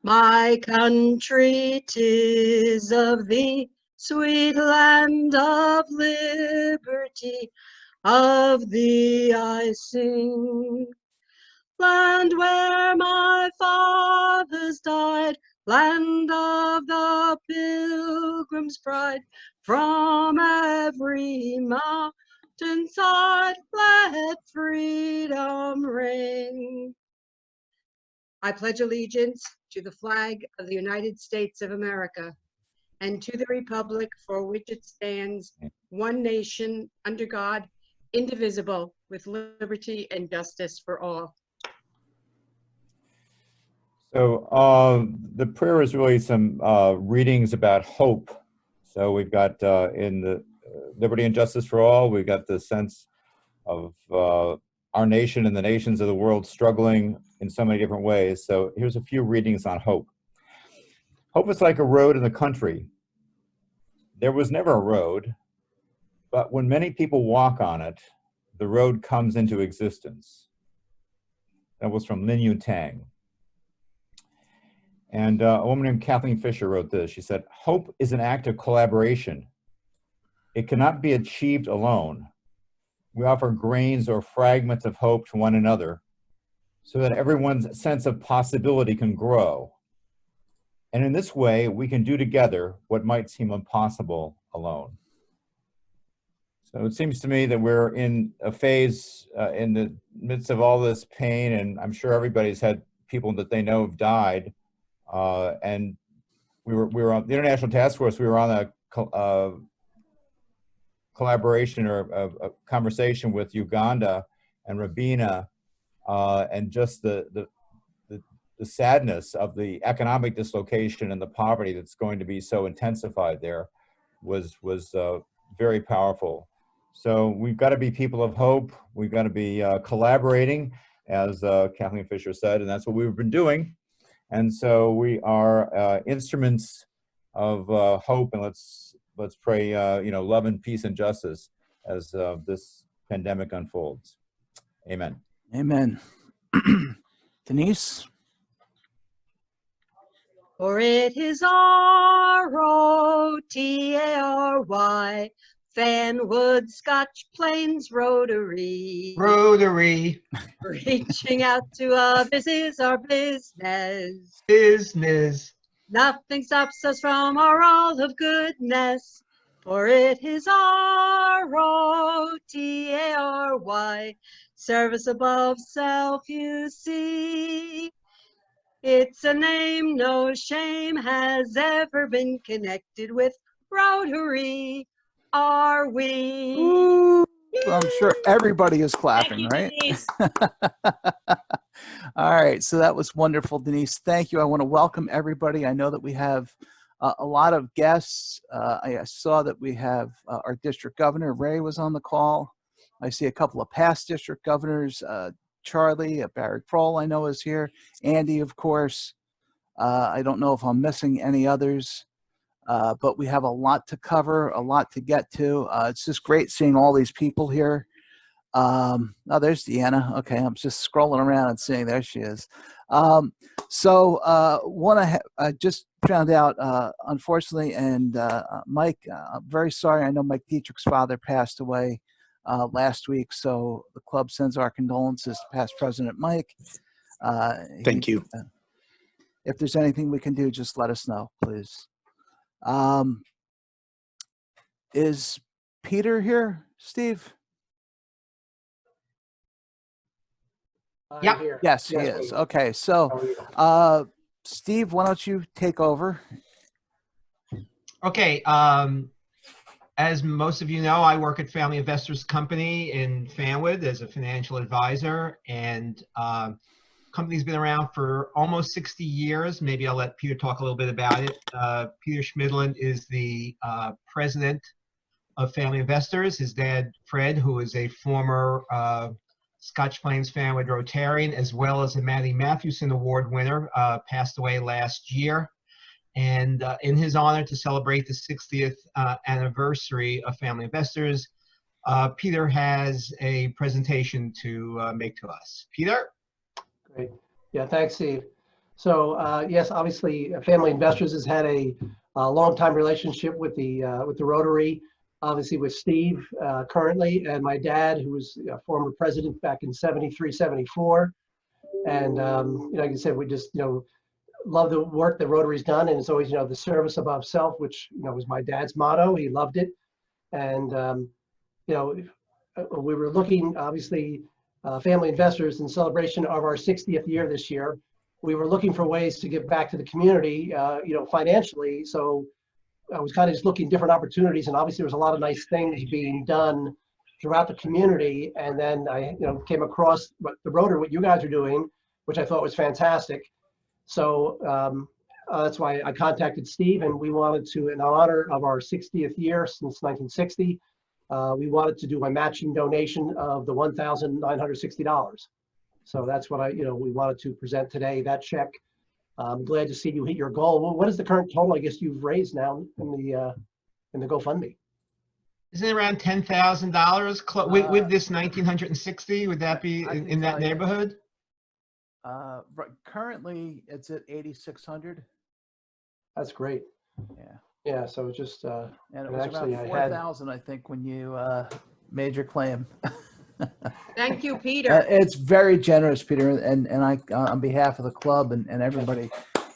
My country, 'tis of thee, sweet land of liberty, of thee I sing. Land where my fathers died, land of the Pilgrim's pride, from every mountain side, let freedom ring. I pledge allegiance to the flag of the United States of America and to the republic for which it stands, one nation, under God, indivisible, with liberty and justice for all. So the prayer is really some readings about hope. So we've got in the liberty and justice for all, we've got the sense of our nation and the nations of the world struggling in so many different ways. So here's a few readings on hope. Hope is like a road in the country. There was never a road, but when many people walk on it, the road comes into existence. That was from Lin Yu Tang. And a woman named Kathleen Fisher wrote this. She said, hope is an act of collaboration. It cannot be achieved alone. We offer grains or fragments of hope to one another so that everyone's sense of possibility can grow. And in this way, we can do together what might seem impossible alone. So it seems to me that we're in a phase in the midst of all this pain, and I'm sure everybody's had people that they know have died. And we were on the International Task Force. We were on a collaboration or a conversation with Uganda and Rabina, and just the sadness of the economic dislocation and the poverty that's going to be so intensified there was very powerful. So we've got to be people of hope. We've got to be collaborating, as Kathleen Fisher said, and that's what we've been doing. And so we are instruments of hope, and let's pray, love and peace and justice as this pandemic unfolds. Amen. Amen. Denise? For it is ROTARY, Fanwood-Scotch Plains Rotary. Rotary. Reaching out to us, this is our business. Business. Nothing stops us from our all of goodness. For it is ROTARY, service above self, you see. It's a name no shame has ever been connected with. Rotary, are we? Ooh, well, I'm sure everybody is clapping, you, right? Denise. All right, so that was wonderful, Denise. Thank you. I want to welcome everybody. I know that we have a lot of guests. I saw that we have our district governor, Ray, was on the call. I see a couple of past district governors, Charlie, Barry Kroll, I know is here. Andy, of course. I don't know if I'm missing any others, but we have a lot to cover, a lot to get to. It's just great seeing all these people here. Oh, there's Deanna. Okay, I'm just scrolling around and seeing there she is. I just found out, unfortunately, and Mike, I'm very sorry. I know Mike Dietrich's father passed away last week, so the club sends our condolences to past President Mike. Thank you. If there's anything we can do, just let us know, please. Is Peter here, Steve? Yep. Yes, he is. Okay, so Steve, why don't you take over? Okay. As most of you know, I work at Family Investors Company in Fanwood as a financial advisor, and company's been around for almost 60 years. Maybe I'll let Peter talk a little bit about it. Peter Schmidlin is the president of Family Investors. His dad, Fred, who is a former Scotch Plains Fanwood Rotarian, as well as a Matty Mathewson Award winner, passed away last year. And in his honor, to celebrate the 60th anniversary of Family Investors, Peter has a presentation to make to us. Peter? Great. Yeah, thanks, Steve. So yes, obviously, Family Investors has had a long-time relationship with the Rotary. Obviously, with Steve currently, and my dad, who was a former president back in '73, '74. And like I said, we just love the work that Rotary's done, and it's always the service above self, which was my dad's motto. He loved it, and we were looking, obviously, Family Investors in celebration of our 60th year this year. We were looking for ways to give back to the community, financially. So I was kind of just looking different opportunities, and obviously there was a lot of nice things being done throughout the community. And then I, came across what you guys are doing, which I thought was fantastic. So that's why I contacted Steve, and we wanted to, in honor of our 60th year since 1960, we wanted to do a matching donation of the $1,960. So that's what we wanted to present today, that check. I'm glad to see you hit your goal. Well, what is the current total, I guess, you've raised now in the GoFundMe? Isn't it around $10,000 with this 1960? Would that be in that neighborhood? Right, currently it's at 8,600. That's great. Yeah. Yeah. So just and it was actually about 4,000, I think, when you made your claim. Thank you, Peter. It's very generous, Peter, and I, on behalf of the club and everybody,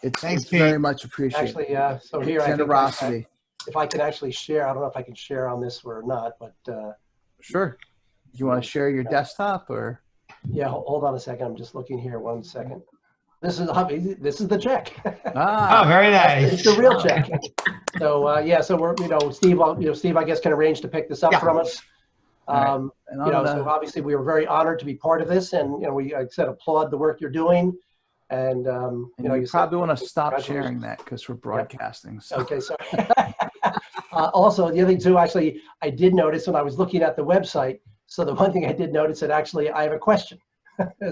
it's very much appreciated. Actually, so here generosity. If I can actually share, I don't know if I can share on this or not, but sure. Do you want to share your desktop or? Yeah, hold on a second. I'm just looking here. 1 second. This is the check. Oh, very nice. It's the real check. So yeah, so we're Steve, I guess, can arrange to pick this up from us. So obviously we were very honored to be part of this, and we, like I said, applaud the work you're doing. And you probably want to stop sharing that because we're broadcasting. Yep. So. Okay, sorry. Also, the other thing too, actually, I did notice when I was looking at the website. So the one thing I did notice that actually I have a question.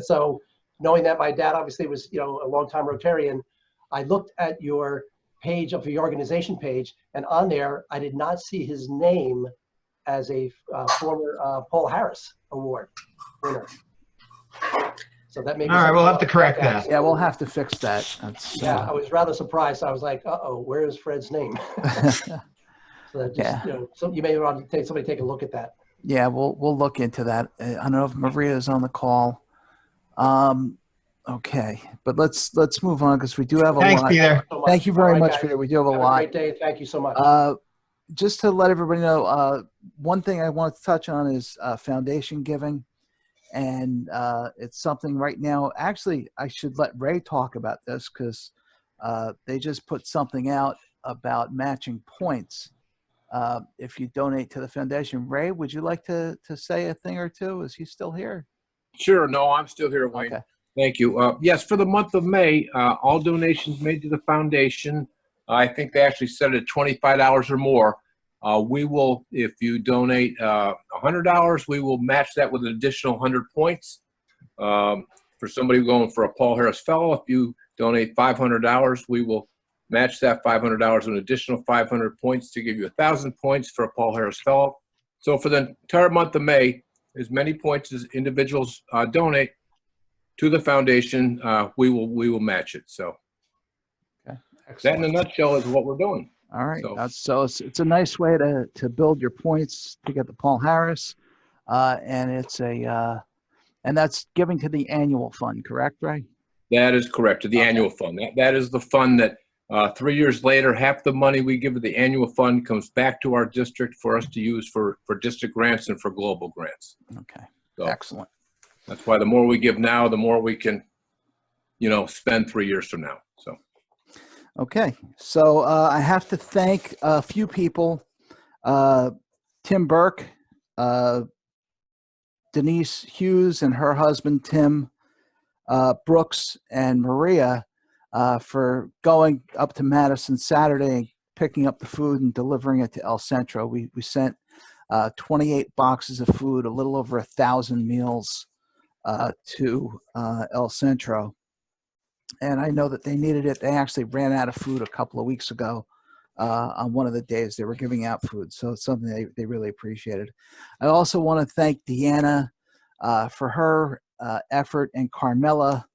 So knowing that my dad obviously was a longtime Rotarian, I looked at your page of the organization page, and on there I did not see his name as a former Paul Harris Award winner. So that maybe. All right, we'll have to correct that. Yeah, we'll have to fix that. Yeah, I was rather surprised. I was like, uh-oh, where is Fred's name? So that just, so you may want to somebody take a look at that. Yeah, we'll look into that. I don't know if Maria is on the call. Okay, but let's move on because we do have a lot. Thanks, Peter. Thank you very much, Peter. We do have a lot. Have a great day. Thank you so much. Just to let everybody know, one thing I want to touch on is foundation giving. And it's something right now, actually, I should let Ray talk about this because they just put something out about matching points if you donate to the foundation. Ray, would you like to say a thing or two? Is he still here? Sure. No, I'm still here, Wayne. Okay. Thank you. Yes, for the month of May, all donations made to the foundation, I think they actually set it at $25 or more. We will, if you donate $100, we will match that with an additional 100 points. For somebody going for a Paul Harris Fellow, if you donate $500, we will match that $500 with an additional 500 points to give you 1,000 points for a Paul Harris Fellow. So for the entire month of May, as many points as individuals donate to the foundation, we will match it. So that in a nutshell is what we're doing. All right. So it's a nice way to build your points to get the Paul Harris, and it's and that's giving to the annual fund, correct, Ray? That is correct, to the annual fund. That is the fund that 3 years later, half the money we give to the annual fund comes back to our district for us to use for district grants and for global grants. Okay. So excellent. That's why the more we give now, the more we can, spend 3 years from now. So. Okay, so I have to thank a few people, Tim Burke, Denise Hughes and her husband, Tim Brooks, and Maria for going up to Madison Saturday and picking up the food and delivering it to El Centro. We sent 28 boxes of food, a little over 1,000 meals to El Centro. And I know that they needed it. They actually ran out of food a couple of weeks ago on one of the days they were giving out food. So it's something they really appreciated. I also want to thank Deanna for her effort, and Carmela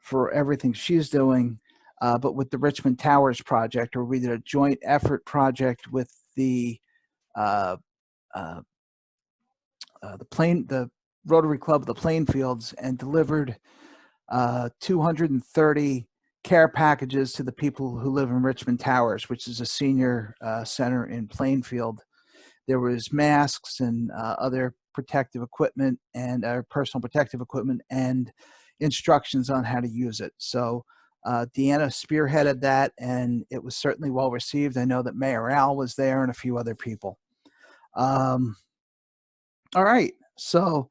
for everything she's doing, but with the Richmond Towers project, where we did a joint effort project with the Rotary Club of the Plainfields, and delivered 230 care packages to the people who live in Richmond Towers, which is a senior center in Plainfield. There was masks and other protective equipment and personal protective equipment and instructions on how to use it. So Deanna spearheaded that, and it was certainly well received. I know that Mayor Al was there and a few other people. All right. So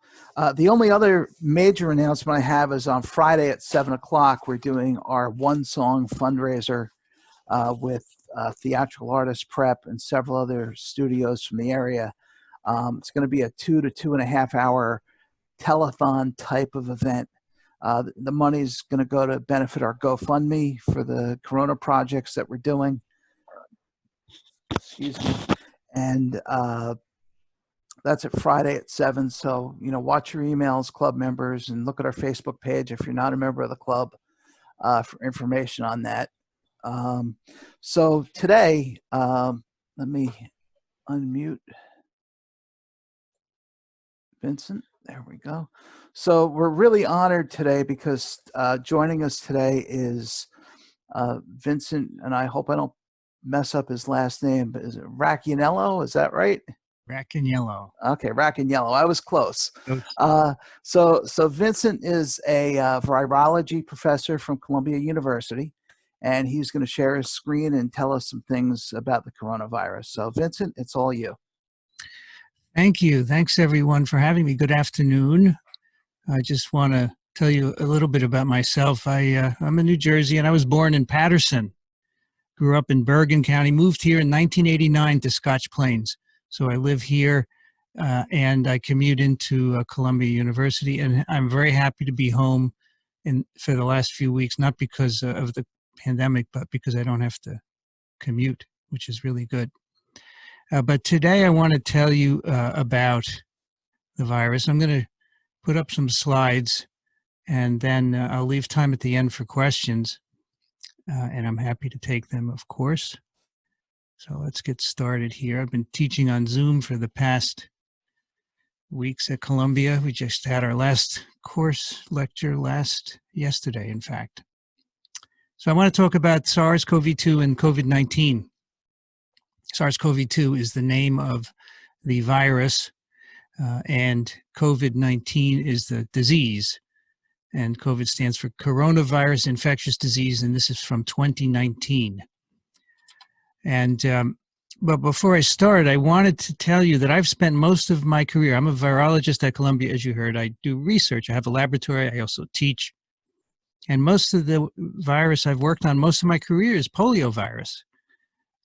the only other major announcement I have is on Friday at 7 o'clock, we're doing our One Song fundraiser with Theatrical Artists Prep and several other studios from the area. It's going to be a 2 to 2.5 hour telethon type of event. The money's going to go to benefit our GoFundMe for the Corona projects that we're doing. Excuse me. And that's at Friday at 7. So, watch your emails, club members, and look at our Facebook page if you're not a member of the club for information on that. So today, let me unmute Vincent. There we go. So we're really honored today because joining us today is Vincent, and I hope I don't mess up his last name, but is it Racaniello? Is that right? Racaniello. Okay, Racaniello. I was close. So Vincent is a virology professor from Columbia University, and he's going to share his screen and tell us some things about the coronavirus. So Vincent, it's all you. Thank you. Thanks everyone for having me. Good afternoon. I just want to tell you a little bit about myself. I'm in New Jersey, and I was born in Paterson. Grew up in Bergen County, moved here in 1989 to Scotch Plains. So I live here and I commute into Columbia University, and I'm very happy to be home for the last few weeks, not because of the pandemic, but because I don't have to commute, which is really good. But today I want to tell you about the virus. I'm going to put up some slides, and then I'll leave time at the end for questions, and I'm happy to take them, of course. So let's get started here. I've been teaching on Zoom for the past weeks at Columbia. We just had our last course lecture yesterday, in fact. So I want to talk about SARS-CoV-2 and COVID-19. SARS-CoV-2 is the name of the virus, and COVID-19 is the disease. And COVID stands for coronavirus infectious disease, and this is from 2019. And but before I start, I wanted to tell you that I've spent most of my career, I'm a virologist at Columbia, as you heard. I do research. I have a laboratory. I also teach. And most of the virus I've worked on most of my career is polio virus.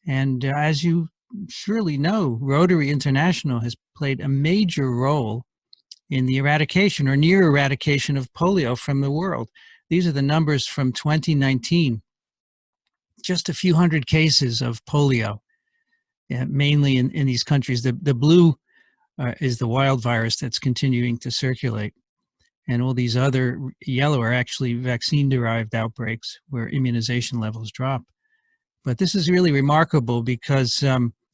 And as you surely know, Rotary International has played a major role in the eradication or near eradication of polio from the world. These are the numbers from 2019. Just a few hundred cases of polio, mainly in these countries. The blue is the wild virus that's continuing to circulate. And all these other yellow are actually vaccine-derived outbreaks where immunization levels drop. But this is really remarkable because,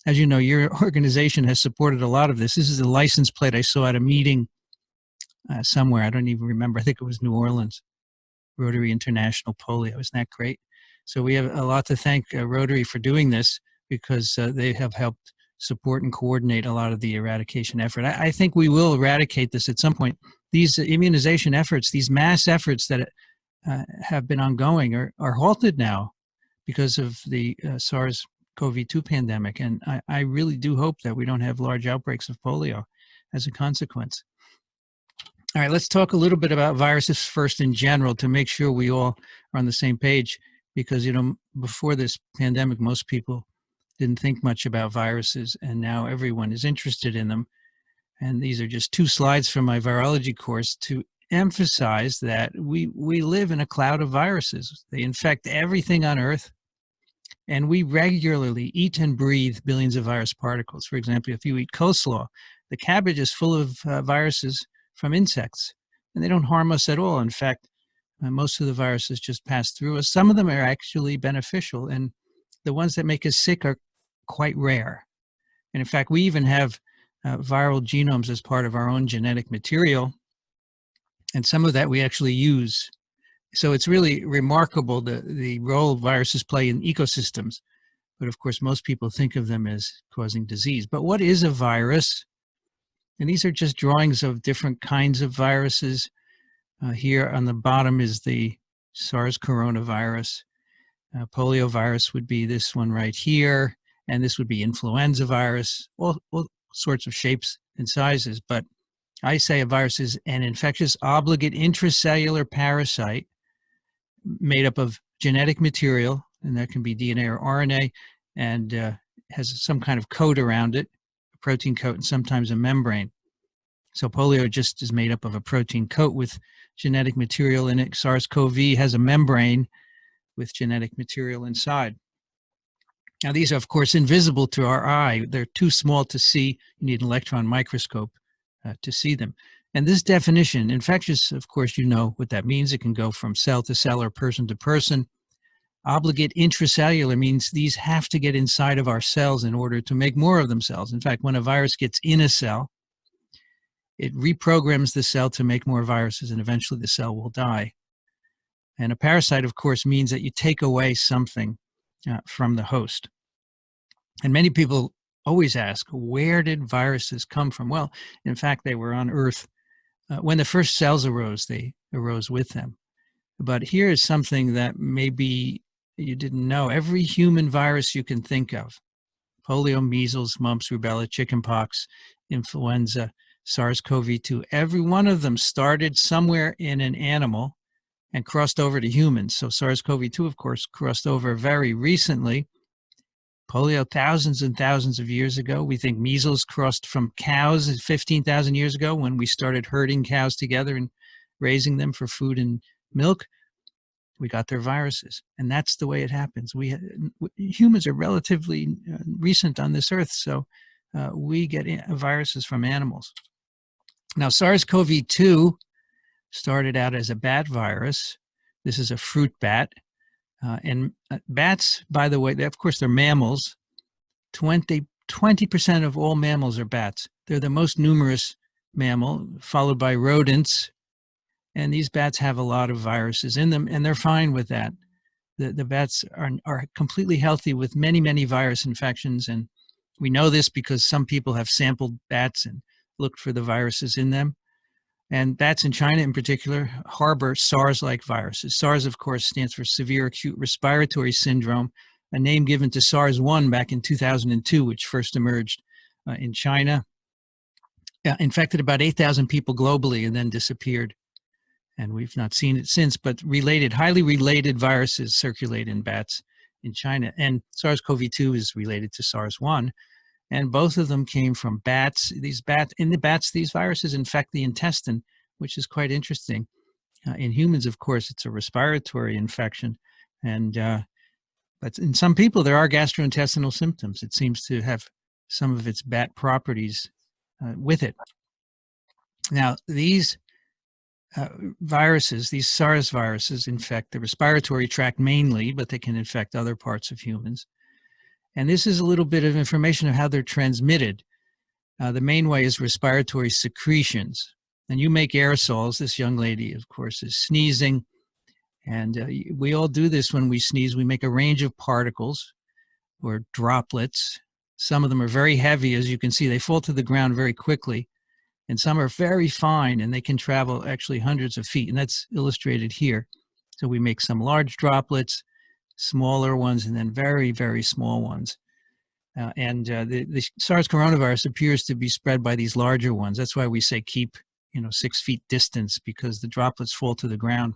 as you know, your organization has supported a lot of this. This is a license plate I saw at a meeting somewhere. I don't even remember. I think it was New Orleans. Rotary International Polio. Isn't that great? So we have a lot to thank Rotary for doing this because they have helped support and coordinate a lot of the eradication effort. I think we will eradicate this at some point. These immunization efforts, these mass efforts that have been ongoing are halted now because of the SARS-CoV-2 pandemic. And I really do hope that we don't have large outbreaks of polio as a consequence. All right, let's talk a little bit about viruses first in general to make sure we all are on the same page. Because, before this pandemic, most people didn't think much about viruses, and now everyone is interested in them. And these are just 2 slides from my virology course to emphasize that we live in a cloud of viruses. They infect everything on Earth, and we regularly eat and breathe billions of virus particles. For example, if you eat coleslaw, the cabbage is full of viruses from insects, and they don't harm us at all. In fact, Most of the viruses just pass through us. Some of them are actually beneficial, and the ones that make us sick are quite rare. And in fact, we even have viral genomes as part of our own genetic material, and some of that we actually use. So it's really remarkable the role viruses play in ecosystems. But of course, most people think of them as causing disease. But what is a virus? And these are just drawings of different kinds of viruses. Here on the bottom is the SARS coronavirus. Poliovirus would be this one right here. And this would be influenza virus, all sorts of shapes and sizes. But I say a virus is an infectious obligate intracellular parasite made up of genetic material, and that can be DNA or RNA, and has some kind of coat around it, a protein coat, and sometimes a membrane. So polio just is made up of a protein coat with genetic material in it. SARS-CoV has a membrane with genetic material inside. Now, these are, of course, invisible to our eye. They're too small to see. You need an electron microscope to see them. And this definition, infectious, of course, you know what that means. It can go from cell to cell or person to person. Obligate intracellular means these have to get inside of our cells in order to make more of themselves. In fact, when a virus gets in a cell, it reprograms the cell to make more viruses, and eventually the cell will die. And a parasite, of course, means that you take away something from the host. And many people always ask, where did viruses come from? Well, in fact, they were on Earth. When the first cells arose, they arose with them. But here is something that maybe you didn't know. Every human virus you can think of, polio, measles, mumps, rubella, chickenpox, influenza, SARS-CoV-2, every one of them started somewhere in an animal and crossed over to humans. So SARS-CoV-2, of course, crossed over very recently. Polio, thousands and thousands of years ago. We think measles crossed from cows 15,000 years ago when we started herding cows together and raising them for food and milk. We got their viruses, and that's the way it happens. Humans are relatively recent on this earth, so we get viruses from animals. Now, SARS-CoV-2 started out as a bat virus. This is a fruit bat. And bats, by the way, of course, they're mammals. 20% of all mammals are bats. They're the most numerous mammal, followed by rodents. And these bats have a lot of viruses in them, and they're fine with that. The bats are completely healthy with many, many virus infections. And we know this because some people have sampled bats and looked for the viruses in them. And bats in China in particular harbor SARS-like viruses. SARS, of course, stands for Severe Acute Respiratory Syndrome, a name given to SARS-1 back in 2002, which first emerged in China. Infected about 8,000 people globally and then disappeared. And we've not seen it since, but highly related viruses circulate in bats in China. And SARS-CoV-2 is related to SARS-1. And both of them came from bats. In the bats, these viruses infect the intestine, which is quite interesting. In humans, of course, it's a respiratory infection. But in some people, there are gastrointestinal symptoms. It seems to have some of its bat properties with it. Now, these viruses, these SARS viruses, infect the respiratory tract mainly, but they can infect other parts of humans. And this is a little bit of information of how they're transmitted. The main way is respiratory secretions. And you make aerosols. This young lady, of course, is sneezing. And we all do this when we sneeze. We make a range of particles or droplets. Some of them are very heavy. As you can see, they fall to the ground very quickly. And some are very fine, and they can travel actually hundreds of feet. And that's illustrated here. So we make some large droplets, smaller ones, and then very, very small ones. The SARS coronavirus appears to be spread by these larger ones. That's why we say keep 6 feet distance, because the droplets fall to the ground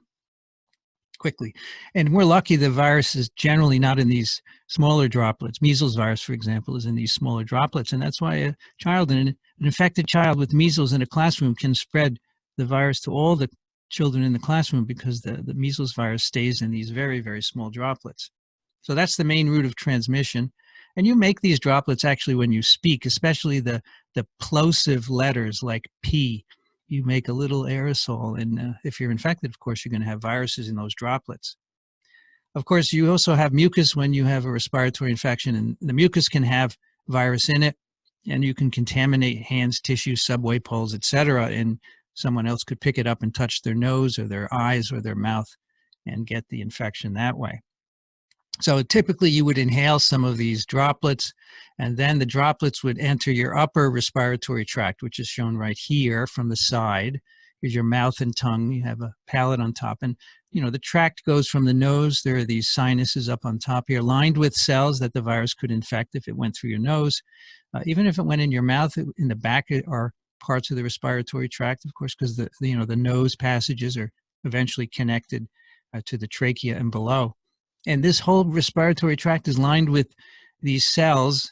quickly. And we're lucky the virus is generally not in these smaller droplets. Measles virus, for example, is in these smaller droplets. And that's why an infected child with measles in a classroom can spread the virus to all the children in the classroom, because the measles virus stays in these very, very small droplets. So that's the main route of transmission. And you make these droplets actually when you speak, especially the plosive letters like P. you make a little aerosol. And if you're infected, of course, you're going to have viruses in those droplets. Of course, you also have mucus when you have a respiratory infection, and the mucus can have virus in it, and you can contaminate hands, tissues, subway poles, etc., and someone else could pick it up and touch their nose or their eyes or their mouth and get the infection that way. So typically you would inhale some of these droplets, and then the droplets would enter your upper respiratory tract, which is shown right here from the side. Here's your mouth and tongue. You have a palate on top. And, you know, the tract goes from the nose. There are these sinuses up on top here, lined with cells that the virus could infect if it went through your nose. Even if it went in your mouth, in the back are parts of the respiratory tract, of course, because the nose passages are eventually connected to the trachea and below. And this whole respiratory tract is lined with these cells,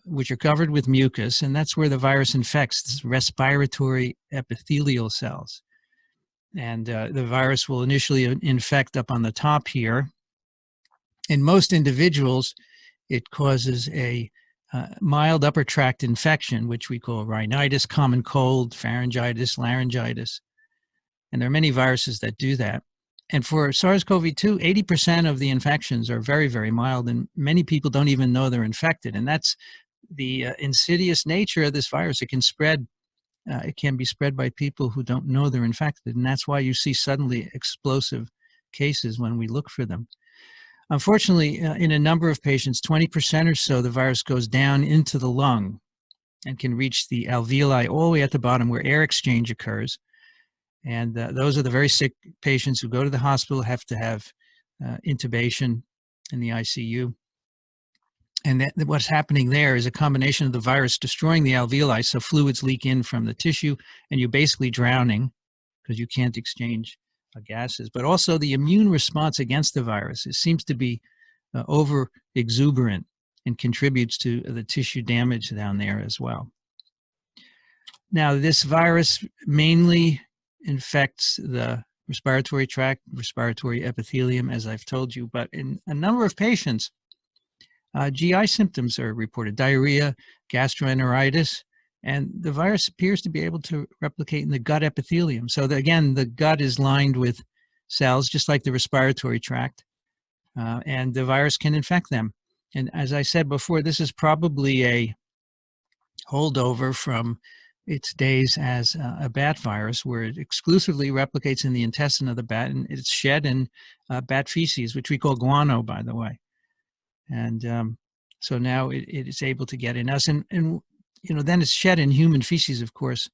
which are covered with mucus, and that's where the virus infects, this respiratory epithelial cells. And the virus will initially infect up on the top here. In most individuals, it causes a mild upper tract infection, which we call rhinitis, common cold, pharyngitis, laryngitis. And there are many viruses that do that. And for SARS-CoV-2, 80% of the infections are very, very mild, and many people don't even know they're infected. And that's the insidious nature of this virus. It can spread. It can be spread by people who don't know they're infected, and that's why you see suddenly explosive cases when we look for them. Unfortunately, in a number of patients, 20% or so, the virus goes down into the lung and can reach the alveoli all the way at the bottom where air exchange occurs. And those are the very sick patients who go to the hospital, have to have intubation in the ICU. And what's happening there is a combination of the virus destroying the alveoli, so fluids leak in from the tissue, and you're basically drowning because you can't exchange gases. But also the immune response against the virus, it seems to be over exuberant and contributes to the tissue damage down there as well. Now, this virus mainly infects the respiratory tract, respiratory epithelium, as I've told you, but in a number of patients, GI symptoms are reported, diarrhea, gastroenteritis, and the virus appears to be able to replicate in the gut epithelium. So again, the gut is lined with cells, just like the respiratory tract, and the virus can infect them. And as I said before, this is probably a holdover from its days as a bat virus, where it exclusively replicates in the intestine of the bat, and it's shed in bat feces, which we call guano, by the way. And so now it is able to get in us, and then it's shed in human feces, of course.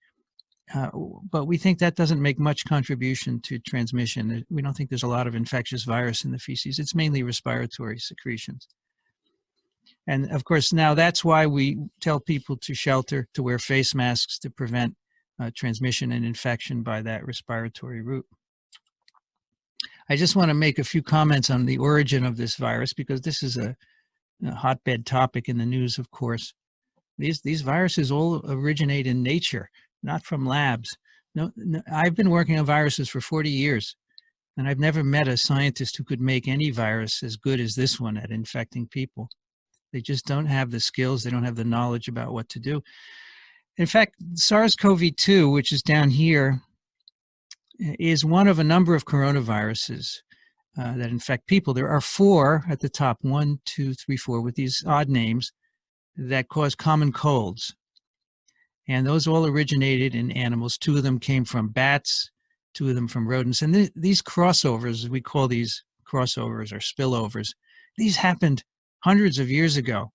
But we think that doesn't make much contribution to transmission. We don't think there's a lot of infectious virus in the feces. It's mainly respiratory secretions. And of course, now that's why we tell people to shelter, to wear face masks to prevent transmission and infection by that respiratory route. I just want to make a few comments on the origin of this virus, because this is a hotbed topic in the news, of course. These viruses all originate in nature, not from labs. No, I've been working on viruses for 40 years, and I've never met a scientist who could make any virus as good as this one at infecting people. They just don't have the skills. They don't have the knowledge about what to do. In fact, SARS-CoV-2, which is down here, is one of a number of coronaviruses that infect people. There are 4 at the top, 1, 2, 3, 4, with these odd names that cause common colds. And those all originated in animals. 2 of them came from bats, 2 of them from rodents. And these crossovers, we call these crossovers or spillovers, these happened hundreds of years ago.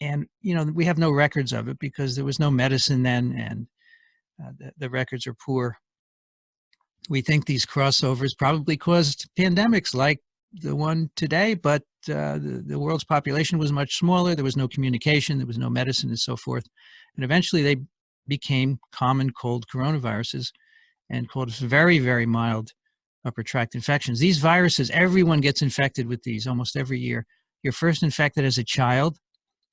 And, we have no records of it because there was no medicine then, and the records are poor. We think these crossovers probably caused pandemics like the one today, but the world's population was much smaller. There was no communication, there was no medicine, and so forth. And eventually they became common cold coronaviruses and caused very, very mild upper tract infections. These viruses, everyone gets infected with these almost every year. You're first infected as a child.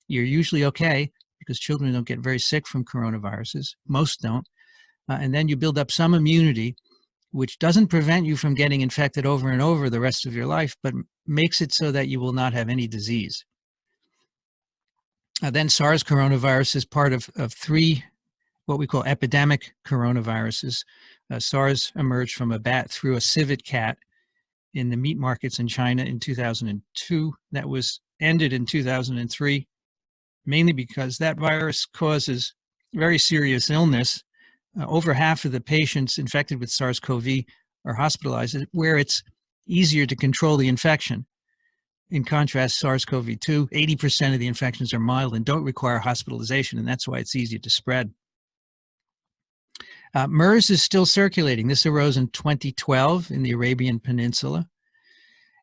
You're usually okay because children don't get very sick from coronaviruses. Most don't. And then you build up some immunity, which doesn't prevent you from getting infected over and over the rest of your life, but makes it so that you will not have any disease. Then SARS coronavirus is part of 3 what we call epidemic coronaviruses. SARS emerged from a bat through a civet cat in the meat markets in China in 2002. That was ended in 2003, mainly because that virus causes very serious illness. Over half of the patients infected with SARS-CoV are hospitalized, where it's easier to control the infection. In contrast, SARS-CoV-2, 80% of the infections are mild and don't require hospitalization, and that's why it's easy to spread. MERS is still circulating. This arose in 2012 in the Arabian Peninsula.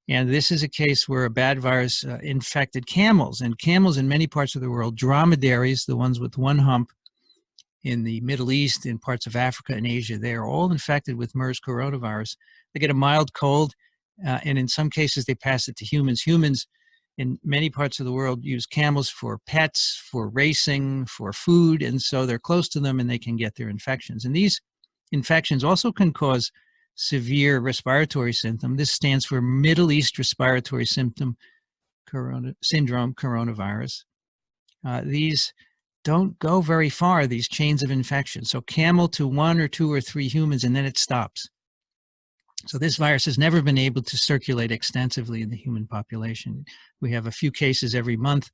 And this is a case where a bad virus infected camels. And camels in many parts of the world, dromedaries, the ones with one hump in the Middle East, in parts of Africa and Asia, they are all infected with MERS coronavirus. They get a mild cold, and in some cases they pass it to humans. Humans in many parts of the world use camels for pets, for racing, for food, and so they're close to them and they can get their infections. And these infections also can cause severe respiratory symptom. This stands for Middle East Respiratory Syndrome coronavirus. These don't go very far, these chains of infection. So camel to 1 or 2 or 3 humans, and then it stops. So this virus has never been able to circulate extensively in the human population. We have a few cases every month,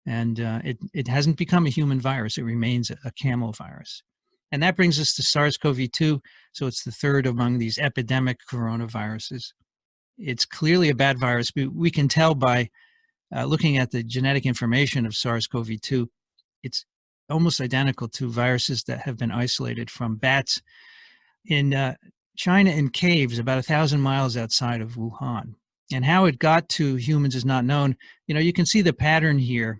and it hasn't become a human virus. It remains a camel virus. And that brings us to SARS-CoV-2. So it's the third among these epidemic coronaviruses. It's clearly a bad virus. We can tell by looking at the genetic information of SARS-CoV-2. It's almost identical to viruses that have been isolated from bats in China in caves about 1,000 miles outside of Wuhan. And how it got to humans is not known. You know, you can see the pattern here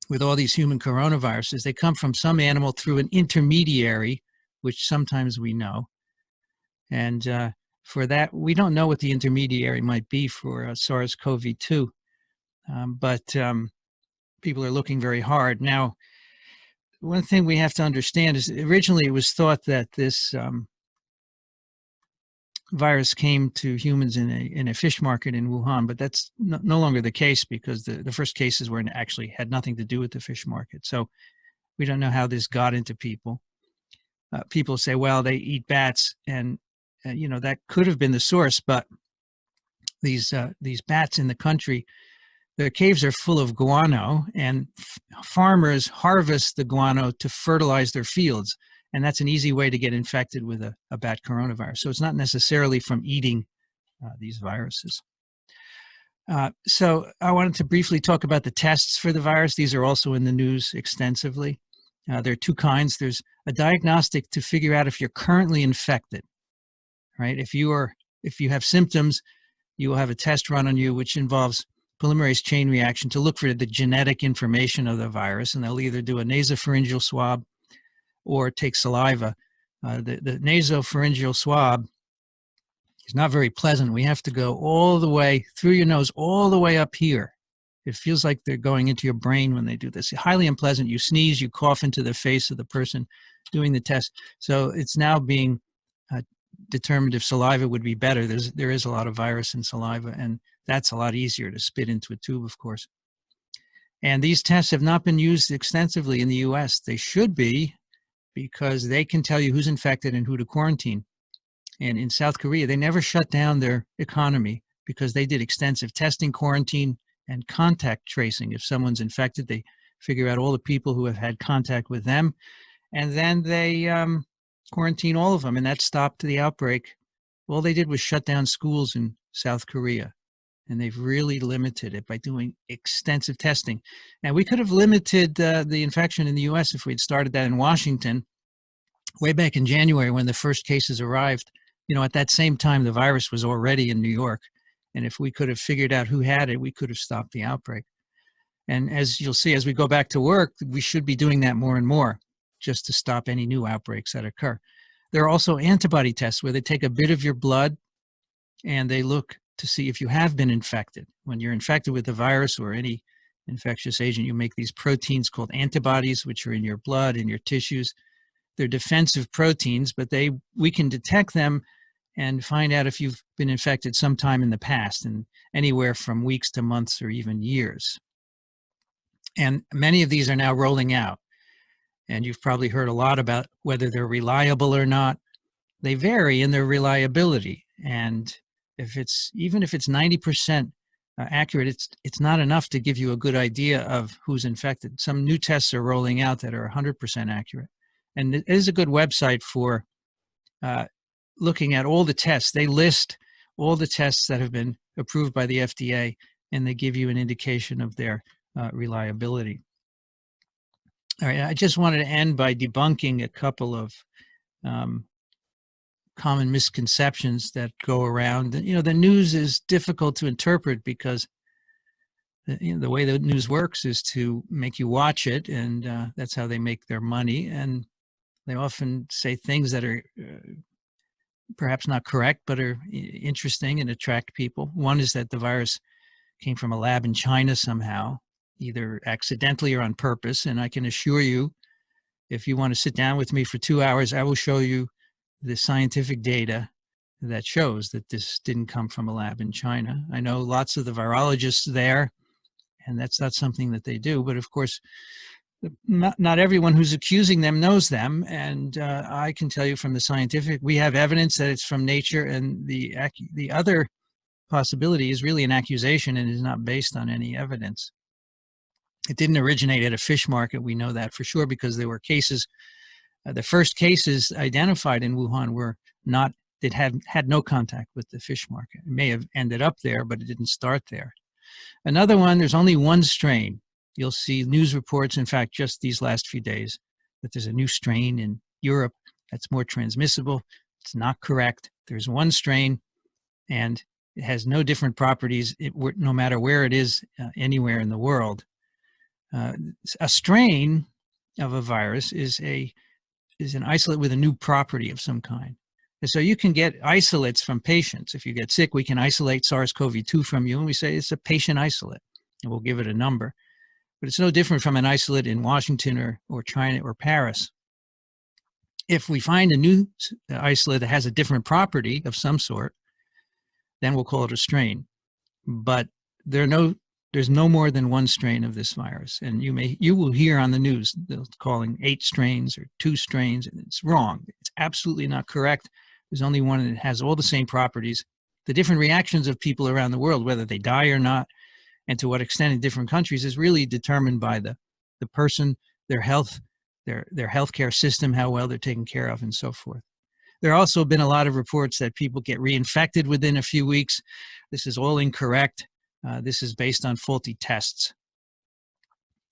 with all these human coronaviruses. They come from some animal through an intermediary, which sometimes we know. And for that, we don't know what the intermediary might be for SARS-CoV-2, but people are looking very hard. Now, one thing we have to understand is originally it was thought that this virus came to humans in a fish market in Wuhan, but that's no longer the case because the first cases were actually had nothing to do with the fish market. So we don't know how this got into people. People say, well, they eat bats, and you know, that could have been the source, but these bats in the country, their caves are full of guano, and farmers harvest the guano to fertilize their fields. And that's an easy way to get infected with a bat coronavirus. So it's not necessarily from eating these viruses. So I wanted to briefly talk about the tests for the virus. These are also in the news extensively. There are 2 kinds. There's a diagnostic to figure out if you're currently infected, right? If you have symptoms, you will have a test run on you, which involves polymerase chain reaction to look for the genetic information of the virus. And they'll either do a nasopharyngeal swab or take saliva. The nasopharyngeal swab is not very pleasant. We have to go all the way through your nose, all the way up here. It feels like they're going into your brain when they do this. Highly unpleasant. You sneeze, you cough into the face of the person doing the test. So it's now being determined if saliva would be better. There is a lot of virus in saliva, and that's a lot easier to spit into a tube, of course. And these tests have not been used extensively in the US. They should be, because they can tell you who's infected and who to quarantine. And in South Korea, they never shut down their economy because they did extensive testing, quarantine, and contact tracing. If someone's infected, they figure out all the people who have had contact with them, and then they quarantine all of them, and that stopped the outbreak. All they did was shut down schools in South Korea, and they've really limited it by doing extensive testing. And we could have limited the infection in the US if we'd started that in Washington way back in January when the first cases arrived. You know, at that same time, the virus was already in New York. And if we could have figured out who had it, we could have stopped the outbreak. And as you'll see, as we go back to work, we should be doing that more and more just to stop any new outbreaks that occur. There are also antibody tests where they take a bit of your blood and they look to see if you have been infected. When you're infected with the virus or any infectious agent, you make these proteins called antibodies, which are in your blood, in your tissues. They're defensive proteins, but we can detect them and find out if you've been infected sometime in the past, and anywhere from weeks to months or even years. And many of these are now rolling out. and you've probably heard a lot about whether they're reliable or not. They vary in their reliability, and even if it's 90% accurate, it's not enough to give you a good idea of who's infected. Some new tests are rolling out that are 100% accurate, and it is a good website for looking at all the tests. They list all the tests that have been approved by the FDA, and they give you an indication of their reliability. All right, I just wanted to end by debunking a couple of common misconceptions that go around. You know, the news is difficult to interpret because the way the news works is to make you watch it, and that's how they make their money. And they often say things that are perhaps not correct, but are interesting and attract people. One is that the virus came from a lab in China somehow, either accidentally or on purpose. And I can assure you, if you want to sit down with me for 2 hours, I will show you the scientific data that shows that this didn't come from a lab in China. I know lots of the virologists there, and that's not something that they do. But of course, not everyone who's accusing them knows them. And I can tell you from the scientific, we have evidence that it's from nature, and the other possibility is really an accusation and is not based on any evidence. It didn't originate at a fish market. We know that for sure because there were cases. The first cases identified in Wuhan were not, it had no contact with the fish market. It may have ended up there, but it didn't start there. Another one, there's only one strain. You'll see news reports, in fact, just these last few days, that there's a new strain in Europe that's more transmissible. It's not correct. There's one strain, and it has no different properties no matter where it is anywhere in the world. A strain of a virus is an isolate with a new property of some kind. And so you can get isolates from patients. If you get sick, we can isolate SARS-CoV-2 from you, and we say it's a patient isolate, and we'll give it a number. But it's no different from an isolate in Washington or China or Paris. If we find a new isolate that has a different property of some sort, then we'll call it a strain. But there's no more than one strain of this virus. And you will hear on the news, they're calling 8 strains or 2 strains, and it's wrong. It's absolutely not correct. There's only one that has all the same properties. The different reactions of people around the world, whether they die or not, and to what extent in different countries, is really determined by the person, their health, their healthcare system, how well they're taken care of, and so forth. There have also been a lot of reports that people get reinfected within a few weeks. This is all incorrect. This is based on faulty tests.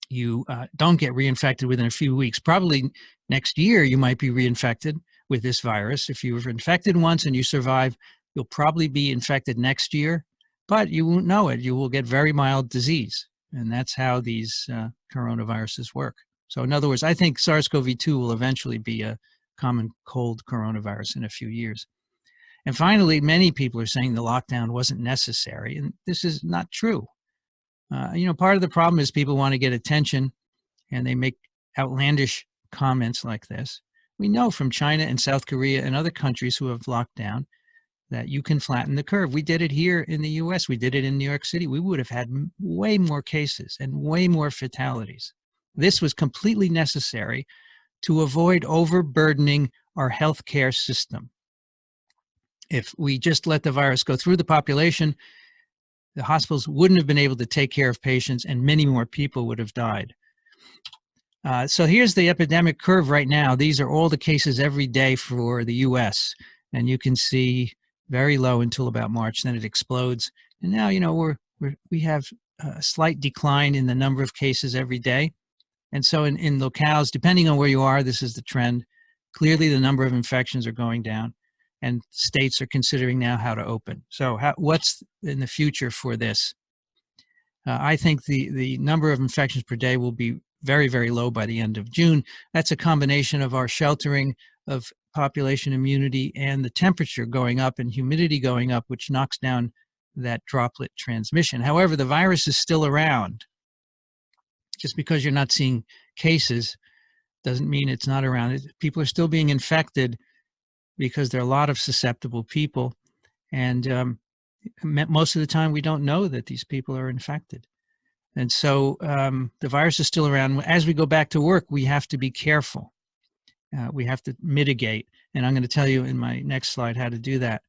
You don't get reinfected within a few weeks. Probably next year you might be reinfected with this virus. If you were infected once and you survive, you'll probably be infected next year, but you won't know it. You will get very mild disease, and that's how these coronaviruses work. So in other words, I think SARS-CoV-2 will eventually be a common cold coronavirus in a few years. And finally, many people are saying the lockdown wasn't necessary, and this is not true. Part of the problem is people want to get attention, and they make outlandish comments like this. We know from China and South Korea and other countries who have locked down that you can flatten the curve. We did it here in the US. We did it in New York City. We would have had way more cases and way more fatalities. This was completely necessary to avoid overburdening our healthcare system. If we just let the virus go through the population, the hospitals wouldn't have been able to take care of patients, and many more people would have died. So here's the epidemic curve right now. These are all the cases every day for the US, and you can see very low until about March, then it explodes. And now, we have a slight decline in the number of cases every day. And so in locales, depending on where you are, this is the trend. Clearly, the number of infections are going down, and states are considering now how to open. So what's in the future for this? I think the number of infections per day will be very, very low by the end of June. That's a combination of our sheltering, of population immunity, and the temperature going up and humidity going up, which knocks down that droplet transmission. However, the virus is still around. Just because you're not seeing cases doesn't mean it's not around. People are still being infected because there are a lot of susceptible people. And most of the time, we don't know that these people are infected. And so the virus is still around. As we go back to work, we have to be careful. We have to mitigate. And I'm going to tell you in my next slide how to do that.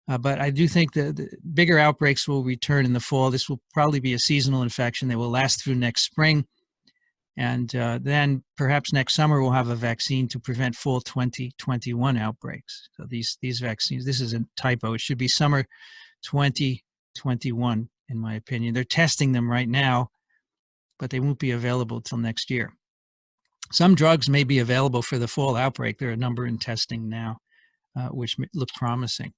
But I do think the bigger outbreaks will return in the fall. This will probably be a seasonal infection that will last through next spring. And then perhaps next summer we'll have a vaccine to prevent fall 2021 outbreaks. So these vaccines, this is a typo. It should be summer 2021, in my opinion. They're testing them right now, but they won't be available till next year. Some drugs may be available for the fall outbreak. There are a number in testing now, which look promising.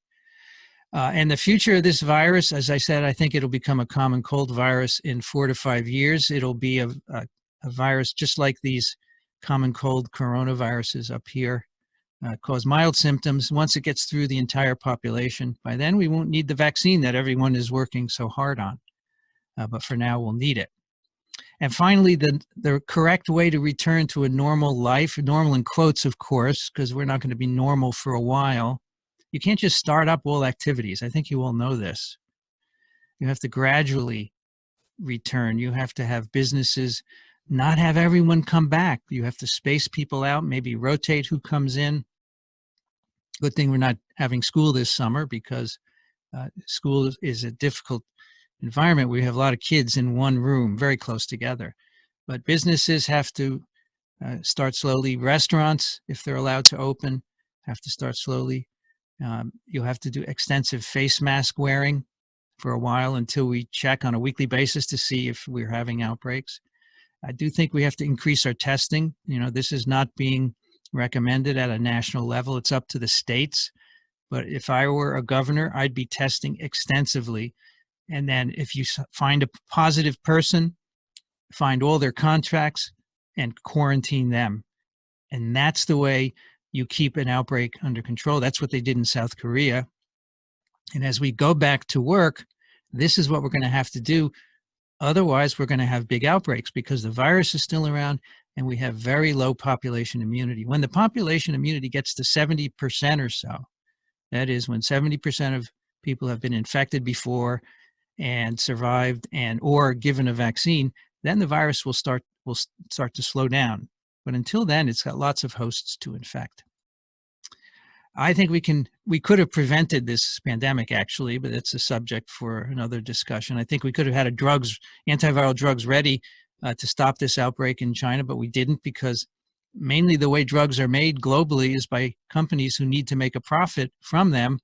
And the future of this virus, as I said, I think it'll become a common cold virus in 4 to 5 years. It'll be a virus just like these common cold coronaviruses up here, cause mild symptoms. Once it gets through the entire population, by then we won't need the vaccine that everyone is working so hard on. But for now, we'll need it. And finally, the correct way to return to a normal life, normal in quotes, of course, because we're not going to be normal for a while. You can't just start up all activities. I think you all know this. You have to gradually return. You have to have businesses not have everyone come back. You have to space people out, maybe rotate who comes in. Good thing we're not having school this summer, because school is a difficult environment. We have a lot of kids in one room, very close together. But businesses have to start slowly. Restaurants, if they're allowed to open, have to start slowly. You'll have to do extensive face mask wearing for a while until we check on a weekly basis to see if we're having outbreaks. I do think we have to increase our testing. You know, this is not being recommended at a national level. It's up to the states. But if I were a governor, I'd be testing extensively. And then if you find a positive person, find all their contacts and quarantine them. And that's the way you keep an outbreak under control. That's what they did in South Korea. And as we go back to work, this is what we're going to have to do. Otherwise, we're going to have big outbreaks because the virus is still around and we have very low population immunity. When the population immunity gets to 70% or so, that is when 70% of people have been infected before and survived and or given a vaccine, then the virus will start to slow down. But until then, it's got lots of hosts to infect. I think we could have prevented this pandemic, actually, but it's a subject for another discussion. I think we could have had antiviral drugs ready to stop this outbreak in China, but we didn't, because mainly the way drugs are made globally is by companies who need to make a profit from them,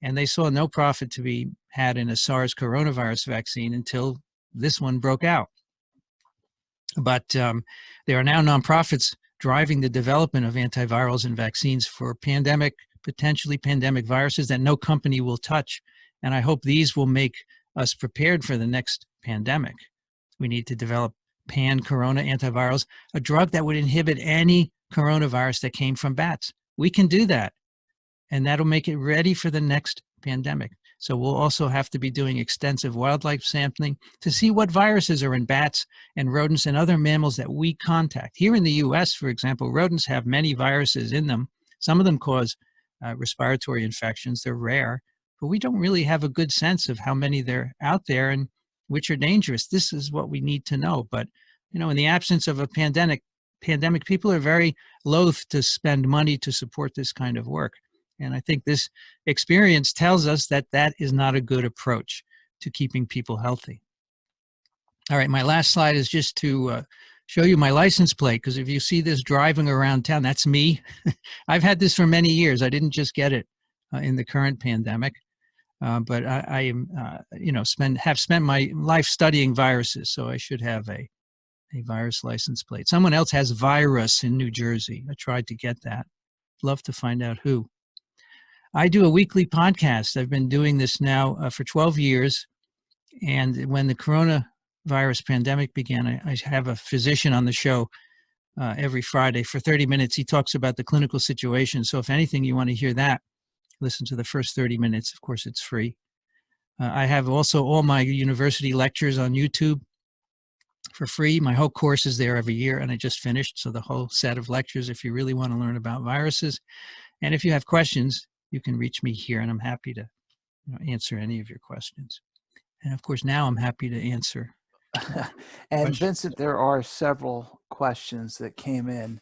and they saw no profit to be had in a SARS coronavirus vaccine until this one broke out. But there are now nonprofits driving the development of antivirals and vaccines for potentially pandemic viruses that no company will touch. And I hope these will make us prepared for the next pandemic. We need to develop pan-corona antivirals, a drug that would inhibit any coronavirus that came from bats. We can do that, and that'll make it ready for the next pandemic. So we'll also have to be doing extensive wildlife sampling to see what viruses are in bats and rodents and other mammals that we contact. Here in the US, for example, rodents have many viruses in them. Some of them cause respiratory infections. They're rare, but we don't really have a good sense of how many they're out there and which are dangerous. This is what we need to know. But, you know, in the absence of a pandemic, people are very loath to spend money to support this kind of work. And I think this experience tells us that that is not a good approach to keeping people healthy. All right, my last slide is just to show you my license plate, because if you see this driving around town, that's me. I've had this for many years. I didn't just get it in the current pandemic, but I am, have spent my life studying viruses, so I should have a virus license plate. Someone else has virus in New Jersey. I tried to get that. Love to find out who. I do a weekly podcast. I've been doing this now for 12 years. And when the coronavirus pandemic began, I have a physician on the show every Friday for 30 minutes. He talks about the clinical situation. So if anything, you want to hear that, listen to the first 30 minutes. Of course, it's free. I have also all my university lectures on YouTube for free. My whole course is there every year, and I just finished. So the whole set of lectures, if you really want to learn about viruses. And if you have questions, you can reach me here, and I'm happy to answer any of your questions. And of course, now I'm happy to answer And Vincent, there are several questions that came in.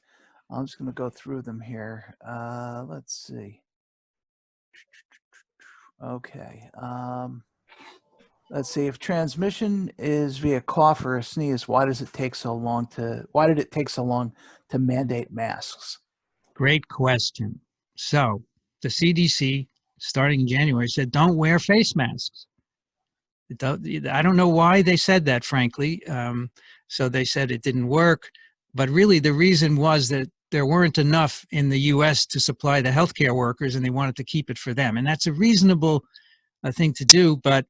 I'm just going to go through them here. Let's see. Okay. Let's see. If transmission is via cough or a sneeze, why did it take so long to mandate masks? Great question. So the CDC, starting in January, said don't wear face masks. I don't know why they said that, frankly. So they said it didn't work. But really, the reason was that there weren't enough in the U.S. to supply the healthcare workers, and they wanted to keep it for them. And that's a reasonable thing to do, but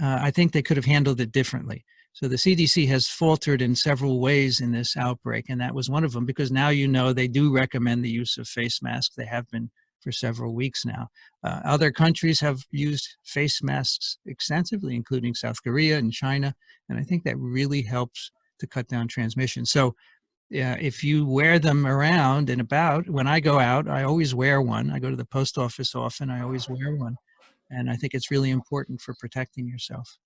I think they could have handled it differently. So the CDC has faltered in several ways in this outbreak, and that was one of them, because now you know they do recommend the use of face masks. They have been for several weeks now. Other countries have used face masks extensively, including South Korea and China, and I think that really helps to cut down transmission. So if you wear them around and about, when I go out, I always wear one. I go to the post office often, I always wear one. And I think it's really important for protecting yourself.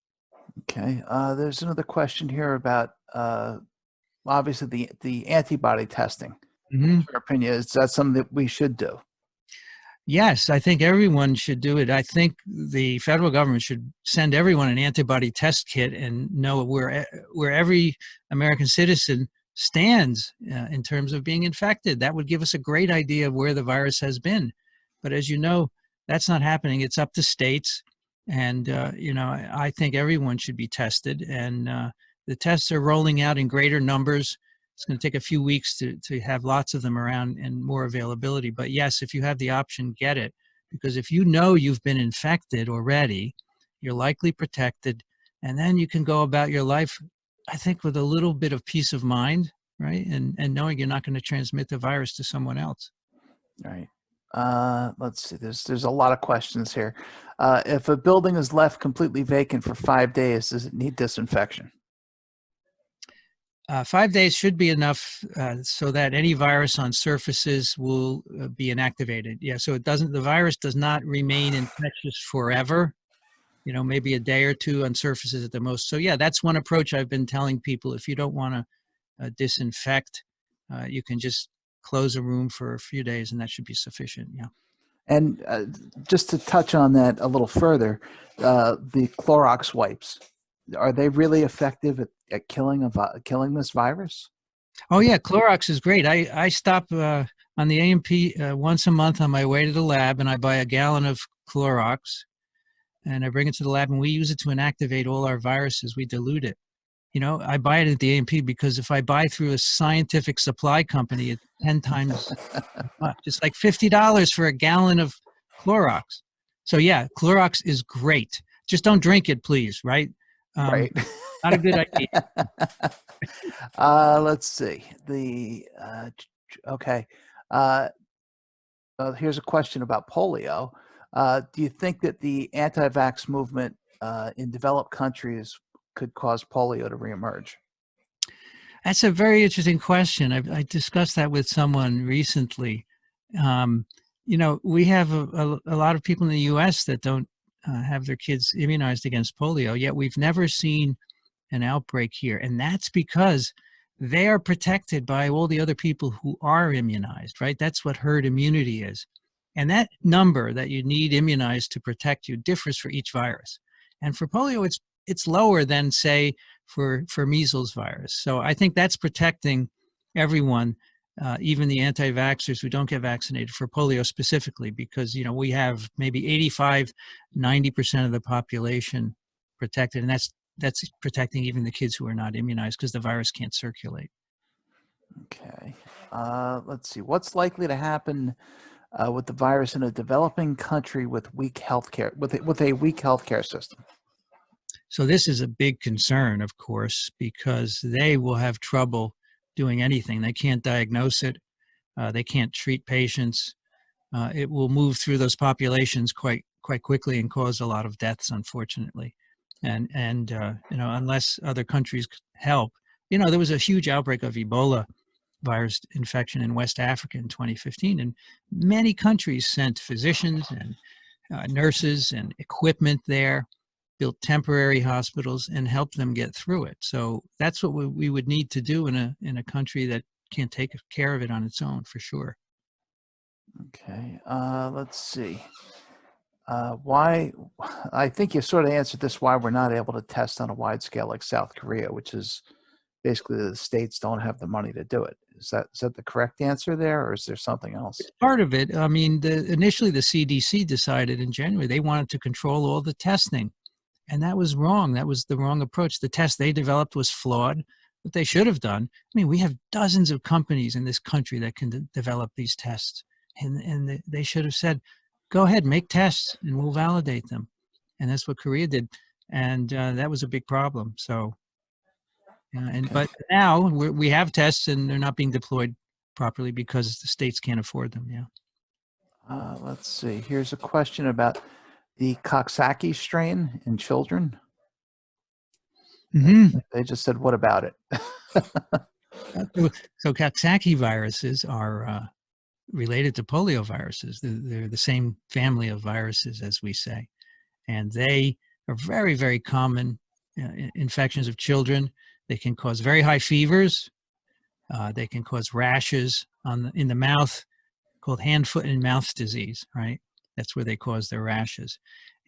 Okay. There's another question here about obviously the antibody testing. Mm-hmm. Your opinion, is that something that we should do? Yes, I think everyone should do it. I think the federal government should send everyone an antibody test kit and know where every American citizen stands in terms of being infected. That would give us a great idea of where the virus has been. But as you know, that's not happening. It's up to states. And, I think everyone should be tested. And the tests are rolling out in greater numbers. It's going to take a few weeks to have lots of them around and more availability. But yes, if you have the option, get it. Because if you know you've been infected already, you're likely protected. And then you can go about your life, I think, with a little bit of peace of mind, right? And knowing you're not going to transmit the virus to someone else. Right. Let's see. There's a lot of questions here. If a building is left completely vacant for 5 days, does it need disinfection? 5 days should be enough so that any virus on surfaces will be inactivated. Yeah, so the virus does not remain infectious forever. Maybe a day or two on surfaces at the most. So yeah, that's one approach I've been telling people. If you don't want to disinfect, you can just close a room for a few days, and that should be sufficient. Yeah. And just to touch on that a little further, the Clorox wipes, are they really effective at killing this virus? Oh yeah, Clorox is great. I stop on the A&P once a month on my way to the lab, and I buy a gallon of Clorox, and I bring it to the lab, and we use it to inactivate all our viruses. We dilute it. I buy it at the A&P because if I buy through a scientific supply company, it's 10 times much. It's like $50 for a gallon of Clorox. So yeah, Clorox is great. Just don't drink it, please, right? Right. Not a good idea. Let's see. Okay. Here's a question about polio. Do you think that the anti-vax movement in developed countries could cause polio to reemerge? That's a very interesting question. I discussed that with someone recently. We have a lot of people in the U.S. that don't have their kids immunized against polio, yet we've never seen an outbreak here. And that's because they are protected by all the other people who are immunized, right? That's what herd immunity is. And that number that you need immunized to protect you differs for each virus. And for polio, it's lower than, say, for measles virus. So I think that's protecting everyone, even the anti-vaxxers who don't get vaccinated, for polio specifically, because, we have maybe 85–90% of the population protected, and that's protecting even the kids who are not immunized because the virus can't circulate. Okay. Let's see. What's likely to happen with the virus in a developing country with weak healthcare, with a weak healthcare system? So this is a big concern, of course, because they will have trouble doing anything. They can't diagnose it. They can't treat patients. It will move through those populations quite quickly and cause a lot of deaths, unfortunately. And unless other countries help, there was a huge outbreak of Ebola virus infection in West Africa in 2015, and many countries sent physicians and nurses and equipment there. built temporary hospitals, and helped them get through it. So that's what we would need to do in a country that can't take care of it on its own, for sure. Okay, let's see. Why, I think you sort of answered this, why we're not able to test on a wide scale like South Korea, which is basically the states don't have the money to do it. Is that the correct answer there, or is there something else? It's part of it. I mean, initially the CDC decided in January they wanted to control all the testing, and that was wrong. That was the wrong approach. The test they developed was flawed. What they should have done, I mean, we have dozens of companies in this country that can develop these tests, and they should have said, go ahead, make tests, and we'll validate them. And that's what Korea did, and that was a big problem. So. But now we have tests, and they're not being deployed properly because the states can't afford them. Yeah. Let's see. Here's a question about the Coxsackie strain in children. Mm-hmm. They just said, "What about it?" So Coxsackie viruses are related to polioviruses. They're the same family of viruses, as we say, and they are very, very common infections of children. They can cause very high fevers. They can cause rashes in the mouth, called hand, foot, and mouth disease, right? That's where they cause their rashes.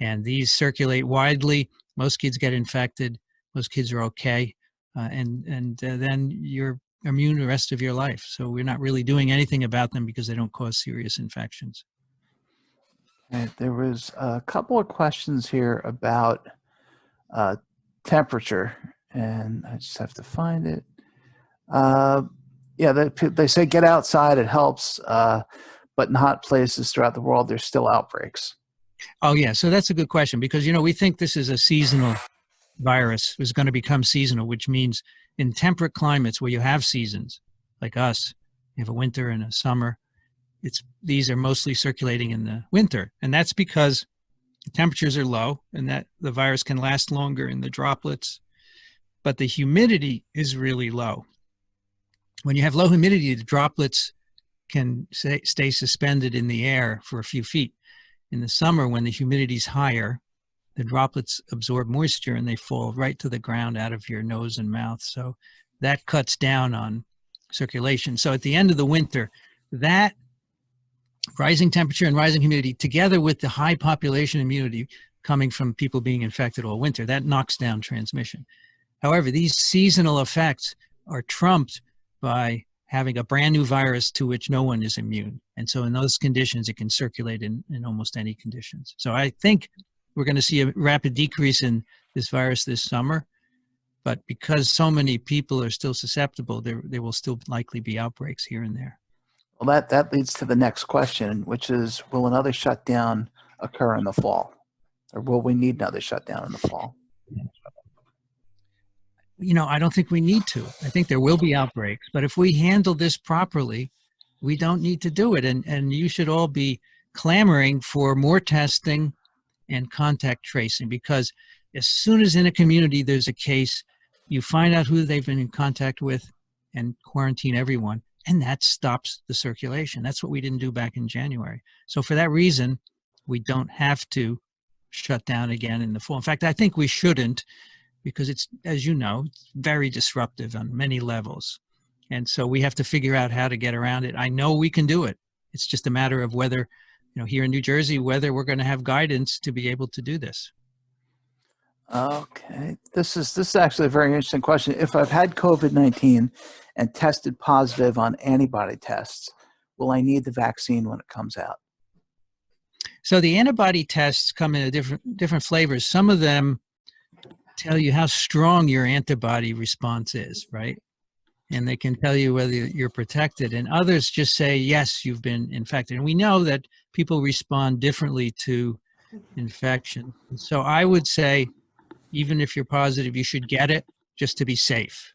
And these circulate widely. Most kids get infected. Most kids are okay. And then you're immune the rest of your life. So we're not really doing anything about them because they don't cause serious infections. And there was a couple of questions here about temperature. And I just have to find it. Yeah, they say get outside, it helps, but in hot places throughout the world, there's still outbreaks. Oh, yeah. So that's a good question because, we think this is a seasonal virus. It's going to become seasonal, which means in temperate climates where you have seasons, like us, you have a winter and a summer, these are mostly circulating in the winter. And that's because the temperatures are low and that the virus can last longer in the droplets. But the humidity is really low. When you have low humidity, the droplets can stay suspended in the air for a few feet. In the summer, when the humidity is higher, the droplets absorb moisture and they fall right to the ground out of your nose and mouth. So that cuts down on circulation. So at the end of the winter, that rising temperature and rising humidity, together with the high population immunity coming from people being infected all winter, that knocks down transmission. However, these seasonal effects are trumped by having a brand new virus to which no one is immune. And so in those conditions, it can circulate in almost any conditions. So I think we're going to see a rapid decrease in this virus this summer. But because so many people are still susceptible, there will still likely be outbreaks here and there. Well, that leads to the next question, which is, will another shutdown occur in the fall? Or will we need another shutdown in the fall? I don't think we need to. I think there will be outbreaks, but if we handle this properly, we don't need to do it. And you should all be clamoring for more testing and contact tracing, because as soon as in a community there's a case, you find out who they've been in contact with and quarantine everyone, and that stops the circulation. That's what we didn't do back in January. So for that reason, we don't have to shut down again in the fall. In fact, I think we shouldn't, because it's, as you know, it's very disruptive on many levels. And so we have to figure out how to get around it. I know we can do it. It's just a matter of whether, here in New Jersey, whether we're going to have guidance to be able to do this. Okay. This is actually a very interesting question. If I've had COVID-19 and tested positive on antibody tests, will I need the vaccine when it comes out? So the antibody tests come in different flavors. Some of them tell you how strong your antibody response is, right? And they can tell you whether you're protected. And others just say, yes, you've been infected. And we know that people respond differently to infection. So I would say, even if you're positive, you should get it just to be safe.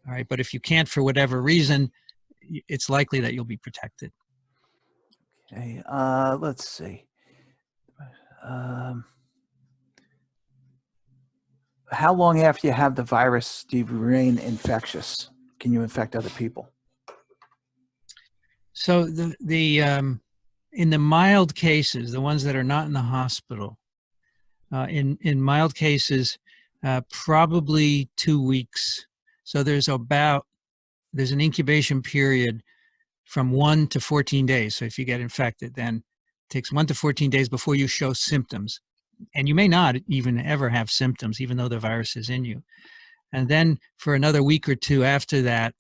All right. But if you can't, for whatever reason, it's likely that you'll be protected. Okay. Let's see. How long after you have the virus do you remain infectious? Can you infect other people? So in the mild cases, the ones that are not in the hospital, In mild cases, probably 2 weeks. So there's an incubation period from 1 to 14 days. So if you get infected, then it takes 1 to 14 days before you show symptoms. And you may not even ever have symptoms, even though the virus is in you. And then for another week or two after that,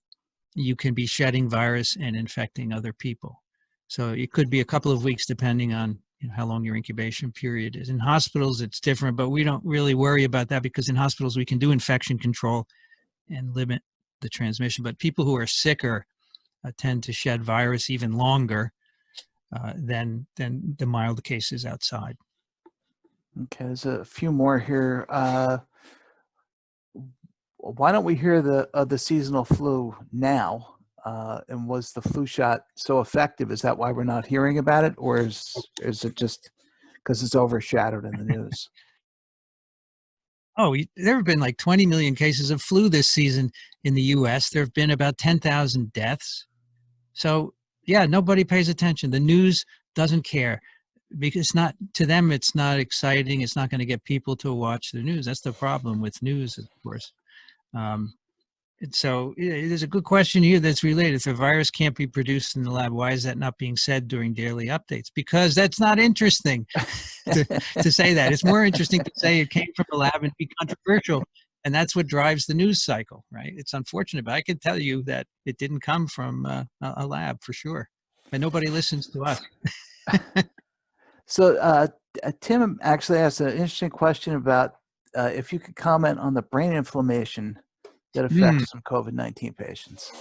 you can be shedding virus and infecting other people. So it could be a couple of weeks depending on how long your incubation period is. In hospitals, it's different, but we don't really worry about that because in hospitals, we can do infection control and limit the transmission. But people who are sicker tend to shed virus even longer than the mild cases outside. Okay, there's a few more here. Why don't we hear the seasonal flu now? And was the flu shot so effective? Is that why we're not hearing about it, or is it just because it's overshadowed in the news? Oh, there have been like 20 million cases of flu this season in the U.S. There have been about 10,000 deaths. So yeah, nobody pays attention. The news doesn't care because to them, it's not exciting. It's not going to get people to watch the news. That's the problem with news, of course. And so there's a good question here that's related. If a virus can't be produced in the lab, why is that not being said during daily updates? Because that's not interesting to say that. It's more interesting to say it came from a lab and be controversial. And that's what drives the news cycle, right? It's unfortunate, but I can tell you that it didn't come from a lab for sure. But nobody listens to us. So Tim actually asked an interesting question about if you could comment on the brain inflammation that affects some COVID-19 patients.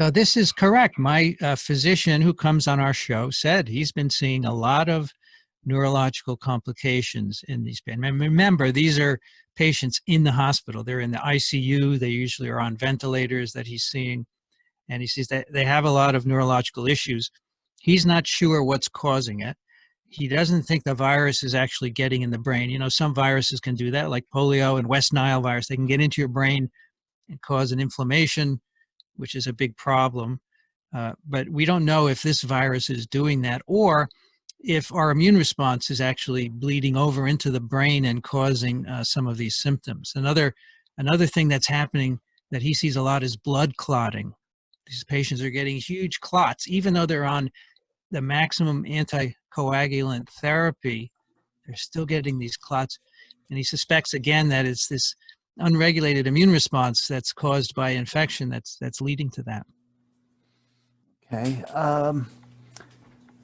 So this is correct. My physician who comes on our show said he's been seeing a lot of neurological complications in these patients. Remember, these are patients in the hospital. They're in the ICU. They usually are on ventilators that he's seeing. And he sees that they have a lot of neurological issues. He's not sure what's causing it. He doesn't think the virus is actually getting in the brain. You know, some viruses can do that, like polio and West Nile virus. They can get into your brain and cause an inflammation, which is a big problem. But we don't know if this virus is doing that or if our immune response is actually bleeding over into the brain and causing some of these symptoms. Another thing that's happening that he sees a lot is blood clotting. These patients are getting huge clots, even though they're on the maximum anticoagulant therapy, they're still getting these clots. And he suspects, again, that it's this unregulated immune response that's caused by infection that's leading to that. Okay.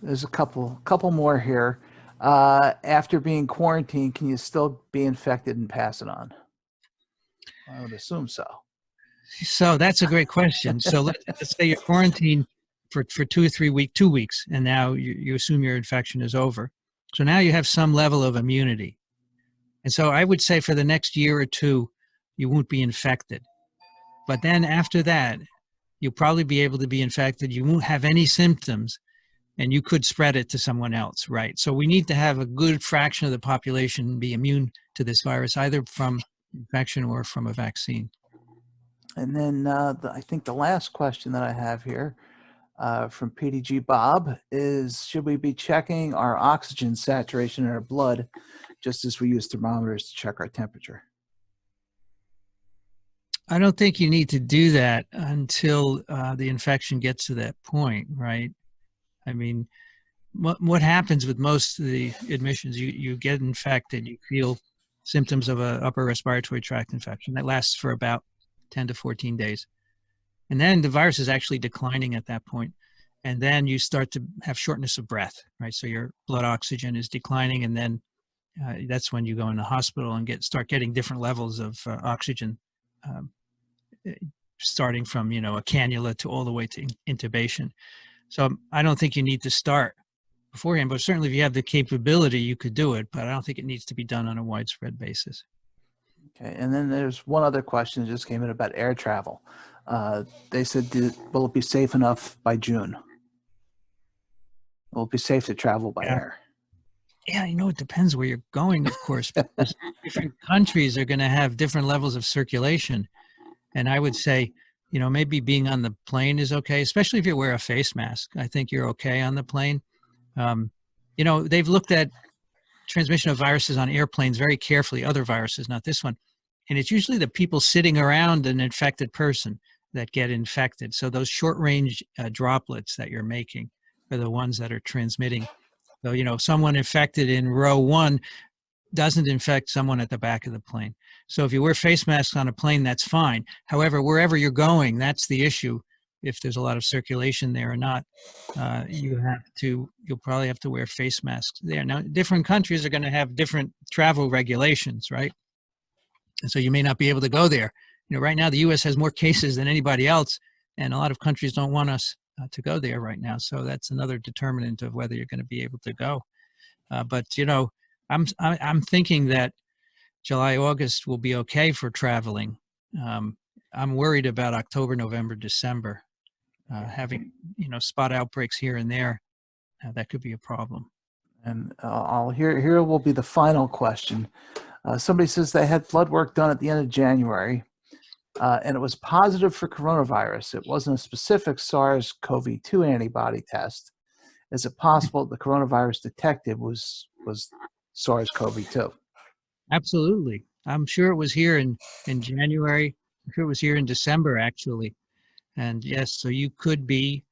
There's a couple more here. After being quarantined, can you still be infected and pass it on? I would assume so. So that's a great question. So let's say you're quarantined for 2 or 3 weeks, 2 weeks, and now you assume your infection is over. So now you have some level of immunity. And so I would say for the next year or two, you won't be infected. But then after that, you'll probably be able to be infected. You won't have any symptoms, and you could spread it to someone else, right? So we need to have a good fraction of the population be immune to this virus, either from infection or from a vaccine. And then I think the last question that I have here from PDG Bob is, should we be checking our oxygen saturation in our blood just as we use thermometers to check our temperature? I don't think you need to do that until the infection gets to that point, right? I mean, what happens with most of the admissions, you get infected, you feel symptoms of an upper respiratory tract infection. That lasts for about 10 to 14 days. And then the virus is actually declining at that point. And then you start to have shortness of breath, right? So your blood oxygen is declining, and then that's when you go in the hospital and start getting different levels of oxygen, starting from, a cannula to all the way to intubation. So I don't think you need to start beforehand, but certainly if you have the capability, you could do it, but I don't think it needs to be done on a widespread basis. Okay, and then there's one other question that just came in about air travel. They said, will it be safe enough by June? Will it be safe to travel by air? Yeah, it depends where you're going, of course. Because different countries are going to have different levels of circulation. And I would say, maybe being on the plane is okay, especially if you wear a face mask. I think you're okay on the plane. They've looked at transmission of viruses on airplanes very carefully, other viruses, not this one. And it's usually the people sitting around an infected person that get infected. So those short-range droplets that you're making are the ones that are transmitting. So, you know, someone infected in row 1 doesn't infect someone at the back of the plane. So if you wear face masks on a plane, that's fine. However, wherever you're going, that's the issue. If there's a lot of circulation there or not, you'll probably have to wear face masks there. Now, different countries are going to have different travel regulations, right? And so you may not be able to go there. You know, right now the U.S. has more cases than anybody else, and a lot of countries don't want us to go there right now. So that's another determinant of whether you're going to be able to go. But you know, I'm thinking that July, August will be okay for traveling. I'm worried about October, November, December. Having, you know, spot outbreaks here and there, that could be a problem. And here will be the final question. Somebody says they had blood work done at the end of January, and it was positive for coronavirus. It wasn't a specific SARS-CoV-2 antibody test. Is it possible the coronavirus detected was SARS-CoV-2? Absolutely. I'm sure it was here in January. I'm sure it was here in December, actually. And yes, so you could be,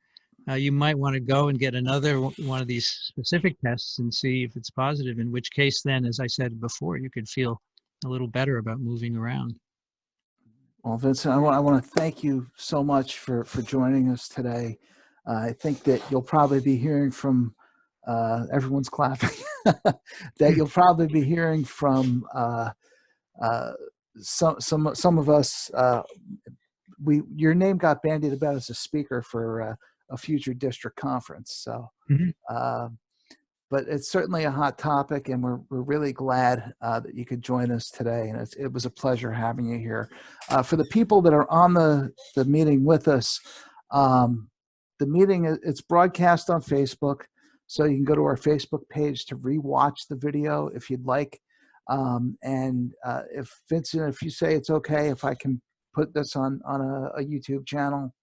you might want to go and get another one of these specific tests and see if it's positive, in which case then, as I said before, you could feel a little better about moving around. Well, Vincent, I want to thank you so much for joining us today. I think that you'll probably be hearing from, everyone's clapping, that you'll probably be hearing from some of us. Your name got bandied about as a speaker for a future district conference. So, but it's certainly a hot topic, and we're really glad that you could join us today. And it was a pleasure having you here. For the people that are on the meeting with us, the meeting, it's broadcast on Facebook, so you can go to our Facebook page to rewatch the video if you'd like. And if Vincent, if you say it's okay, if I can put this on a YouTube channel,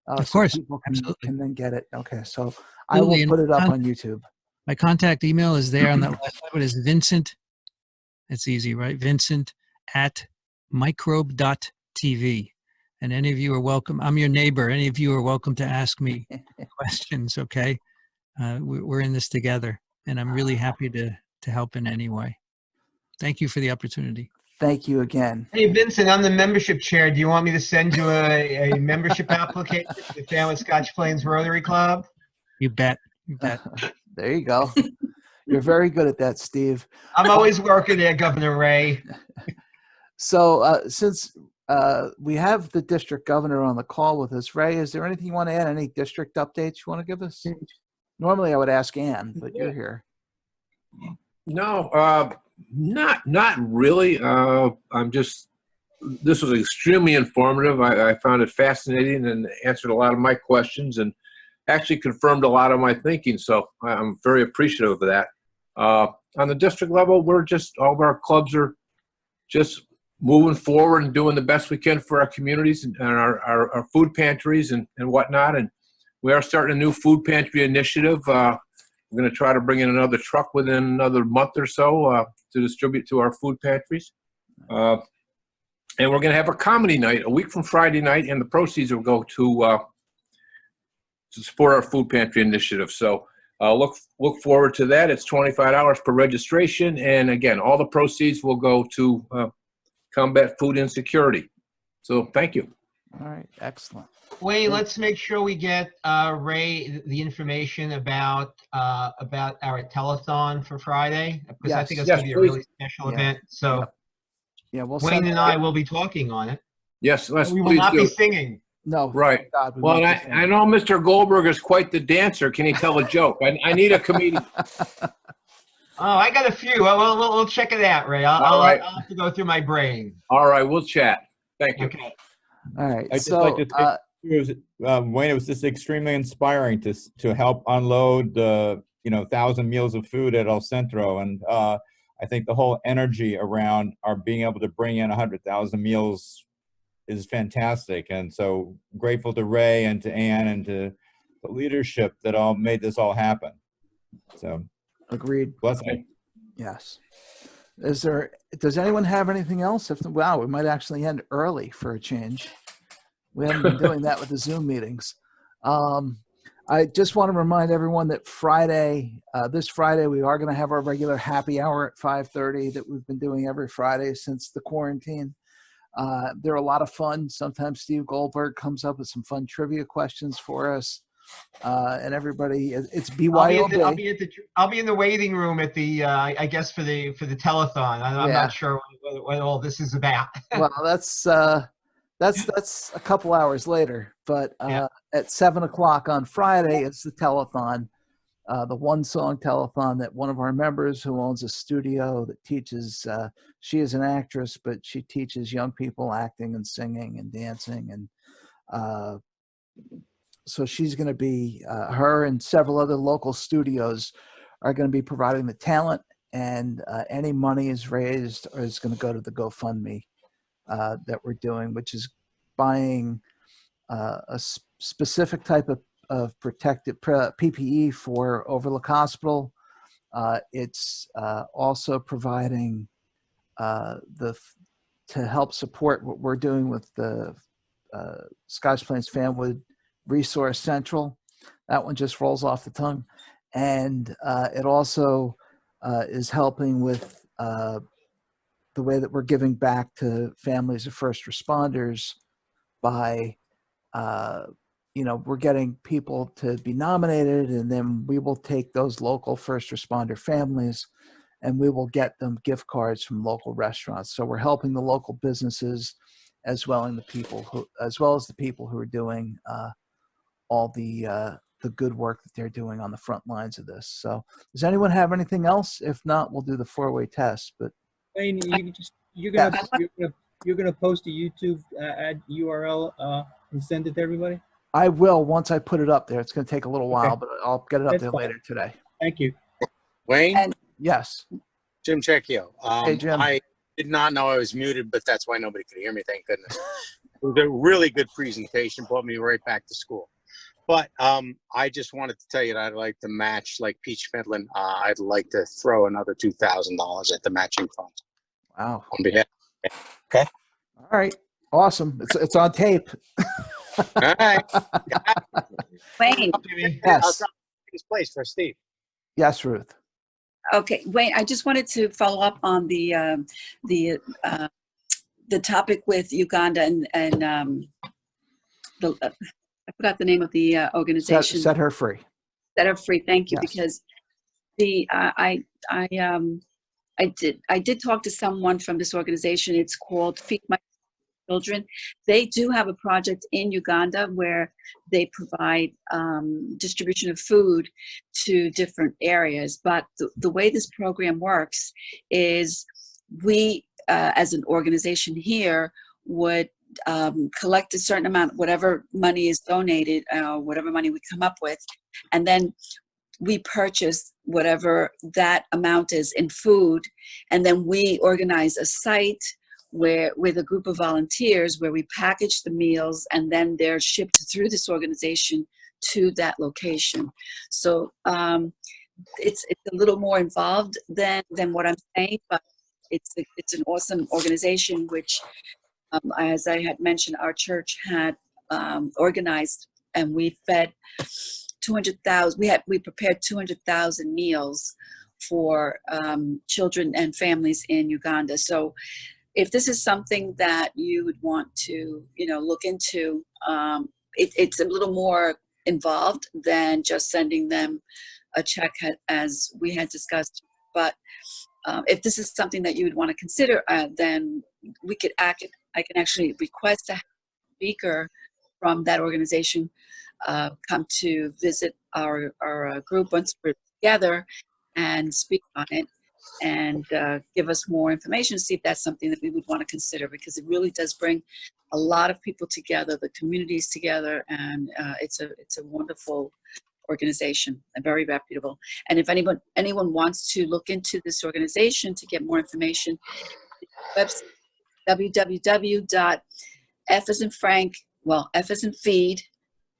of so course, people absolutely. can then get it. Okay, so I will put it up on YouTube. My contact email is there on that last slide. It is Vincent. It's easy, right? Vincent at microbe.tv. And any of you are welcome. I'm your neighbor. Any of you are welcome to ask me questions, okay? We're in this together, and I'm really happy to help in any way. Thank you for the opportunity. Thank you again. Hey, Vincent, I'm the membership chair. Do you want me to send you a membership application to the Fanwood-Scotch Plains Rotary Club? You bet. You bet. There you go. You're very good at that, Steve. I'm always working there, Governor Ray. So since we have the district governor on the call with us, Ray, is there anything you want to add? Any district updates you want to give us? Normally I would ask Ann, but you're here. No, not really. This was extremely informative. I found it fascinating and answered a lot of my questions and actually confirmed a lot of my thinking. So I'm very appreciative of that. On the district level, all of our clubs are just moving forward and doing the best we can for our communities and our food pantries and whatnot. And we are starting a new food pantry initiative. We're going to try to bring in another truck within another month or so to distribute to our food pantries. And we're going to have a comedy night a week from Friday night, and the proceeds will go to support our food pantry initiative. So look forward to that. It's $25 per registration, and again, all the proceeds will go to combat food insecurity. So thank you. All right, excellent. Wayne, let's make sure we get Ray the information about our telethon for Friday, because I think it's going to be a really special event. So Wayne and I will be talking on it. Yes, we will not be singing. No, right. God, well, I know Mr. Goldberg is quite the dancer. Can he tell a joke? I need a comedian. Oh, I got a few. We'll check it out, Ray. I'll have to go through my brain. All right, we'll chat. Thank you. Okay. All right. I'd just like to say, Wayne, it was just extremely inspiring to help unload the 1,000 meals of food at El Centro, and I think the whole energy around our being able to bring in 100,000 meals is fantastic. And so grateful to Ray and to Ann and to the leadership that all made this all happen. So agreed. Bless me. Yes. Does anyone have anything else? Wow, we might actually end early for a change. We haven't been doing that with the Zoom meetings. I just want to remind everyone that this Friday, we are going to have our regular happy hour at 5:30 that we've been doing every Friday since the quarantine. They're a lot of fun. Sometimes Steve Goldberg comes up with some fun trivia questions for us. And everybody, it's BYOB. I'll be in the waiting room at the I guess for the telethon. I'm not sure what all this is about. Well, that's a couple hours later, but at 7 o'clock on Friday, it's the telethon, the one song telethon that one of our members who owns a studio that teaches. She is an actress, but she teaches young people acting and singing and dancing, and so she's going to be, her and several other local studios are going to be providing the talent, and any money is raised or is going to go to the GoFundMe that we're doing, which is buying a specific type of protective PPE for Overlook Hospital. It's also providing to help support what we're doing with the Scotch Plains Fanwood Resource Central. That one just rolls off the tongue. And it also is helping with the way that we're giving back to families of first responders by, we're getting people to be nominated, and then we will take those local first responder families and we will get them gift cards from local restaurants. So we're helping the local businesses as well as the people who are doing all the good work that they're doing on the front lines of this. So does anyone have anything else? If not, we'll do the 4-way test. But Wayne, you're gonna post a YouTube ad URL and send it to everybody? I will once I put it up there. It's going to take a little while, Okay. but I'll get it up That's there fine. later today. Thank you. Wayne? Yes. Jim Checchio. Hey, Jim. I did not know I was muted, but that's why nobody could hear me, thank goodness. It was a really good presentation, brought me right back to school. But I just wanted to tell you that I'd like to match, like Peach Midland. I'd like to throw another $2,000 at the matching fund. Wow. On behalf. Okay. All right. Awesome. It's on tape. All right. Wayne. Yes. This place for Steve. Yes, Ruth. Okay, Wayne. I just wanted to follow up on the topic with Uganda and I forgot the name of the organization. Set Her Free. Set Her Free. Thank you, Yes. because I did talk to someone from this organization. It's called Feed My Children. They do have a project in Uganda where they provide distribution of food to different areas. But the way this program works is we, as an organization here, would collect a certain amount, whatever money is donated, whatever money we come up with, and then we purchase whatever that amount is in food, and then we organize a site where with a group of volunteers where we package the meals, and then they're shipped through this organization to that location. So it's a little more involved than what I'm saying, but it's an awesome organization which, as I had mentioned, our church had organized, and we fed 200,000. We prepared 200,000 meals for children and families in Uganda. So, if this is something that you would want to, look into, it's a little more involved than just sending them a check, as we had discussed. But if this is something that you would want to consider, then we could I can actually request a speaker from that organization come to visit our group once we're together and speak on it and give us more information, see if that's something that we would want to consider, because it really does bring a lot of people together, the communities together, and it's a wonderful organization and very reputable. And if anyone wants to look into this organization to get more information, website www.F as in Frank, F as in feed,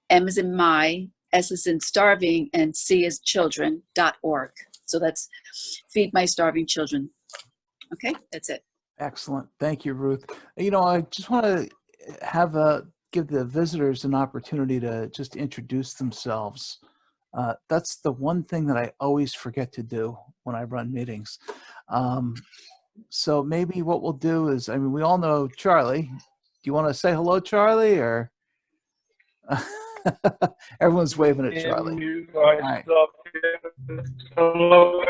M as in my, S as in starving, and C as children.org. So that's Feed My Starving Children. Okay, that's it. Excellent. Thank you, Ruth. You know, I just want to give the visitors an opportunity to just introduce themselves. That's the one thing that I always forget to do when I run meetings. So maybe what we'll do is, I mean, we all know Charlie. Do you want to say hello, Charlie, or everyone's waving at Charlie? All right. Hello,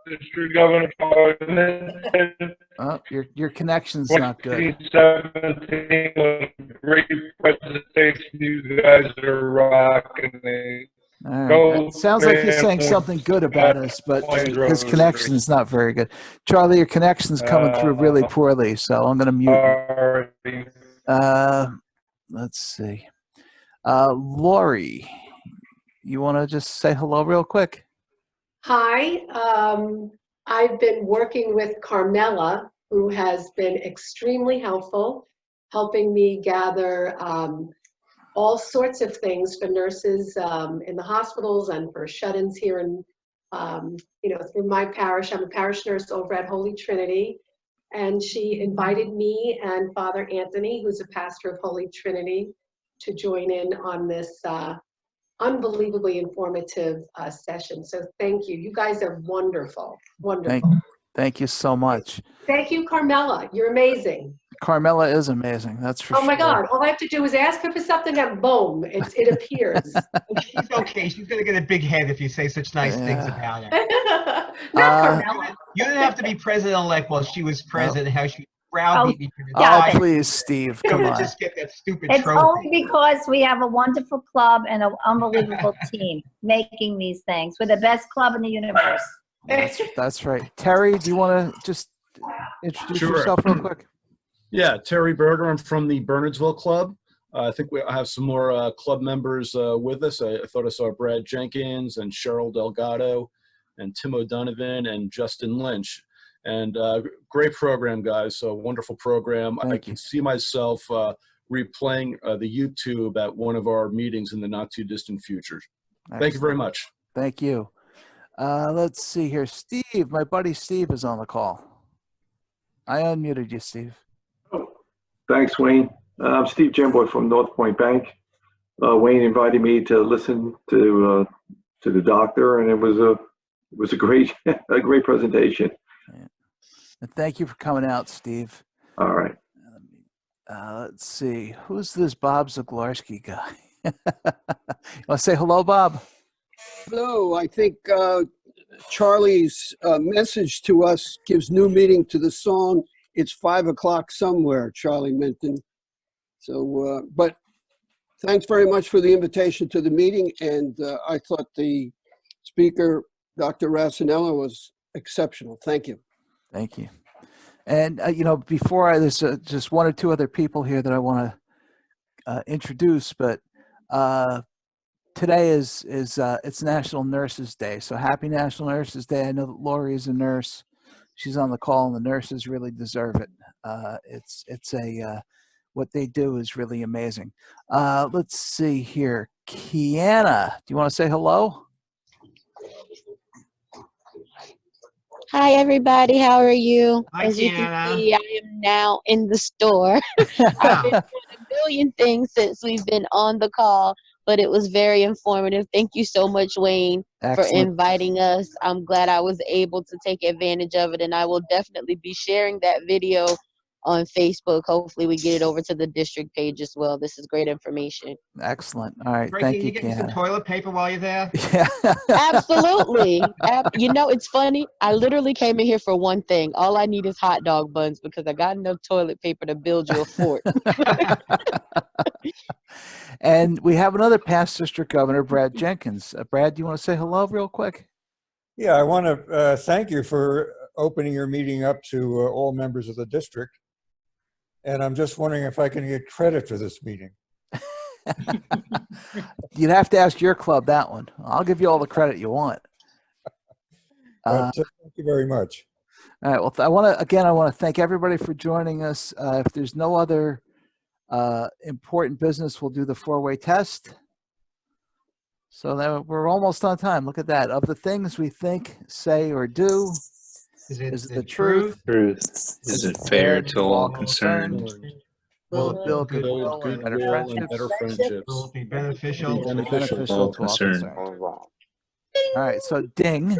District Governor. Oh, your connection's not good. 2017, great presentation. You guys are rocking it. All right. It sounds like he's saying something good about us, but his connection is not very good. Charlie, your connection's coming through really poorly, so I'm going to mute you. Let's see. Lori, you want to just say hello real quick? Hi. I've been working with Carmela, who has been extremely helpful, helping me gather all sorts of things for nurses in the hospitals and for shut-ins here in, through my parish. I'm a parish nurse over at Holy Trinity, and she invited me and Father Anthony, who's a pastor of Holy Trinity, to join in on this unbelievably informative session. So thank you. You guys are wonderful. Wonderful. Thank you so much. Thank you, Carmela. You're amazing. Carmela is amazing. That's for sure. Oh my God. All I have to do is ask her for something and boom, it appears. She's okay. She's going to get a big head if you say such nice things about her. Not Carmela. You didn't have to be president-elect while she was president, how she browbeat me for the Oh, please, Steve, come on. Just get that stupid It's trophy. only because we have a wonderful club and an unbelievable team making these things. We're the best club in the universe. That's right. Terry, do you want to just introduce yourself real quick? Yeah, Terry Berger. I'm from the Bernardsville Club. I think I have some more club members with us. I thought I saw Brad Jenkins and Cheryl Delgado and Tim O'Donovan and Justin Lynch. And great program, guys. So wonderful program. I can see myself replaying the YouTube at one of our meetings in the not too distant future. Excellent. Thank you very much. Thank you. Let's see here. Steve, my buddy Steve is on the call. I unmuted you, Steve. Thanks, Wayne. I'm Steve Gemboy from North Point Bank. Wayne invited me to listen to the doctor, and it was a great great presentation. Yeah. And thank you for coming out, Steve. All right. Let's see. Who's this Bob Zaglarski guy? You want to say hello, Bob? Hello. I think Charlie's message to us gives new meaning to the song, "It's 5 o'clock somewhere," Charlie mentioned. So, but thanks very much for the invitation to the meeting. And I thought the speaker, Dr. Racaniello, was exceptional. Thank you. Thank you. And, before there's just one or two other people here that I want to introduce, but today it's National Nurses Day. So happy National Nurses Day. I know that Lori is a nurse. She's on the call, and the nurses really deserve it. What they do is really amazing. Let's see here. Kiana, do you want to say hello? Hi, everybody. How are you? Hi, As you Kiana. can see, I am now in the store. I've been doing a million things since we've been on the call, but it was very informative. Thank you so much, Wayne, for inviting us. I'm glad I was able to take advantage of it, and I will definitely be sharing that video on Facebook. Hopefully we get it over to the district page as well. This is great information. Excellent. All right. Right, Thank can you, you get me some Kiana. toilet paper while you're there? Yeah. Absolutely. It's funny. I literally came in here for one thing. All I need is hot dog buns because I got enough toilet paper to build you a fort. And we have another past district governor, Brad Jenkins. Brad, do you want to say hello real quick? Yeah, I want to thank you for opening your meeting up to all members of the district. And I'm just wondering if I can get credit for this meeting. You'd have to ask your club that one. I'll give you all the credit you want. Thank you very much. All right. Well, I want to thank everybody for joining us. If there's no other important business, we'll do the four-way test. So that we're almost on time. Look at that. Of the things we think, say, or do, is it the truth? Is it fair to all concerned? Will it build Build goodwill and better goodwill and better friendships? friendships. Will it be beneficial? Beneficial to all concerned. All right, so ding.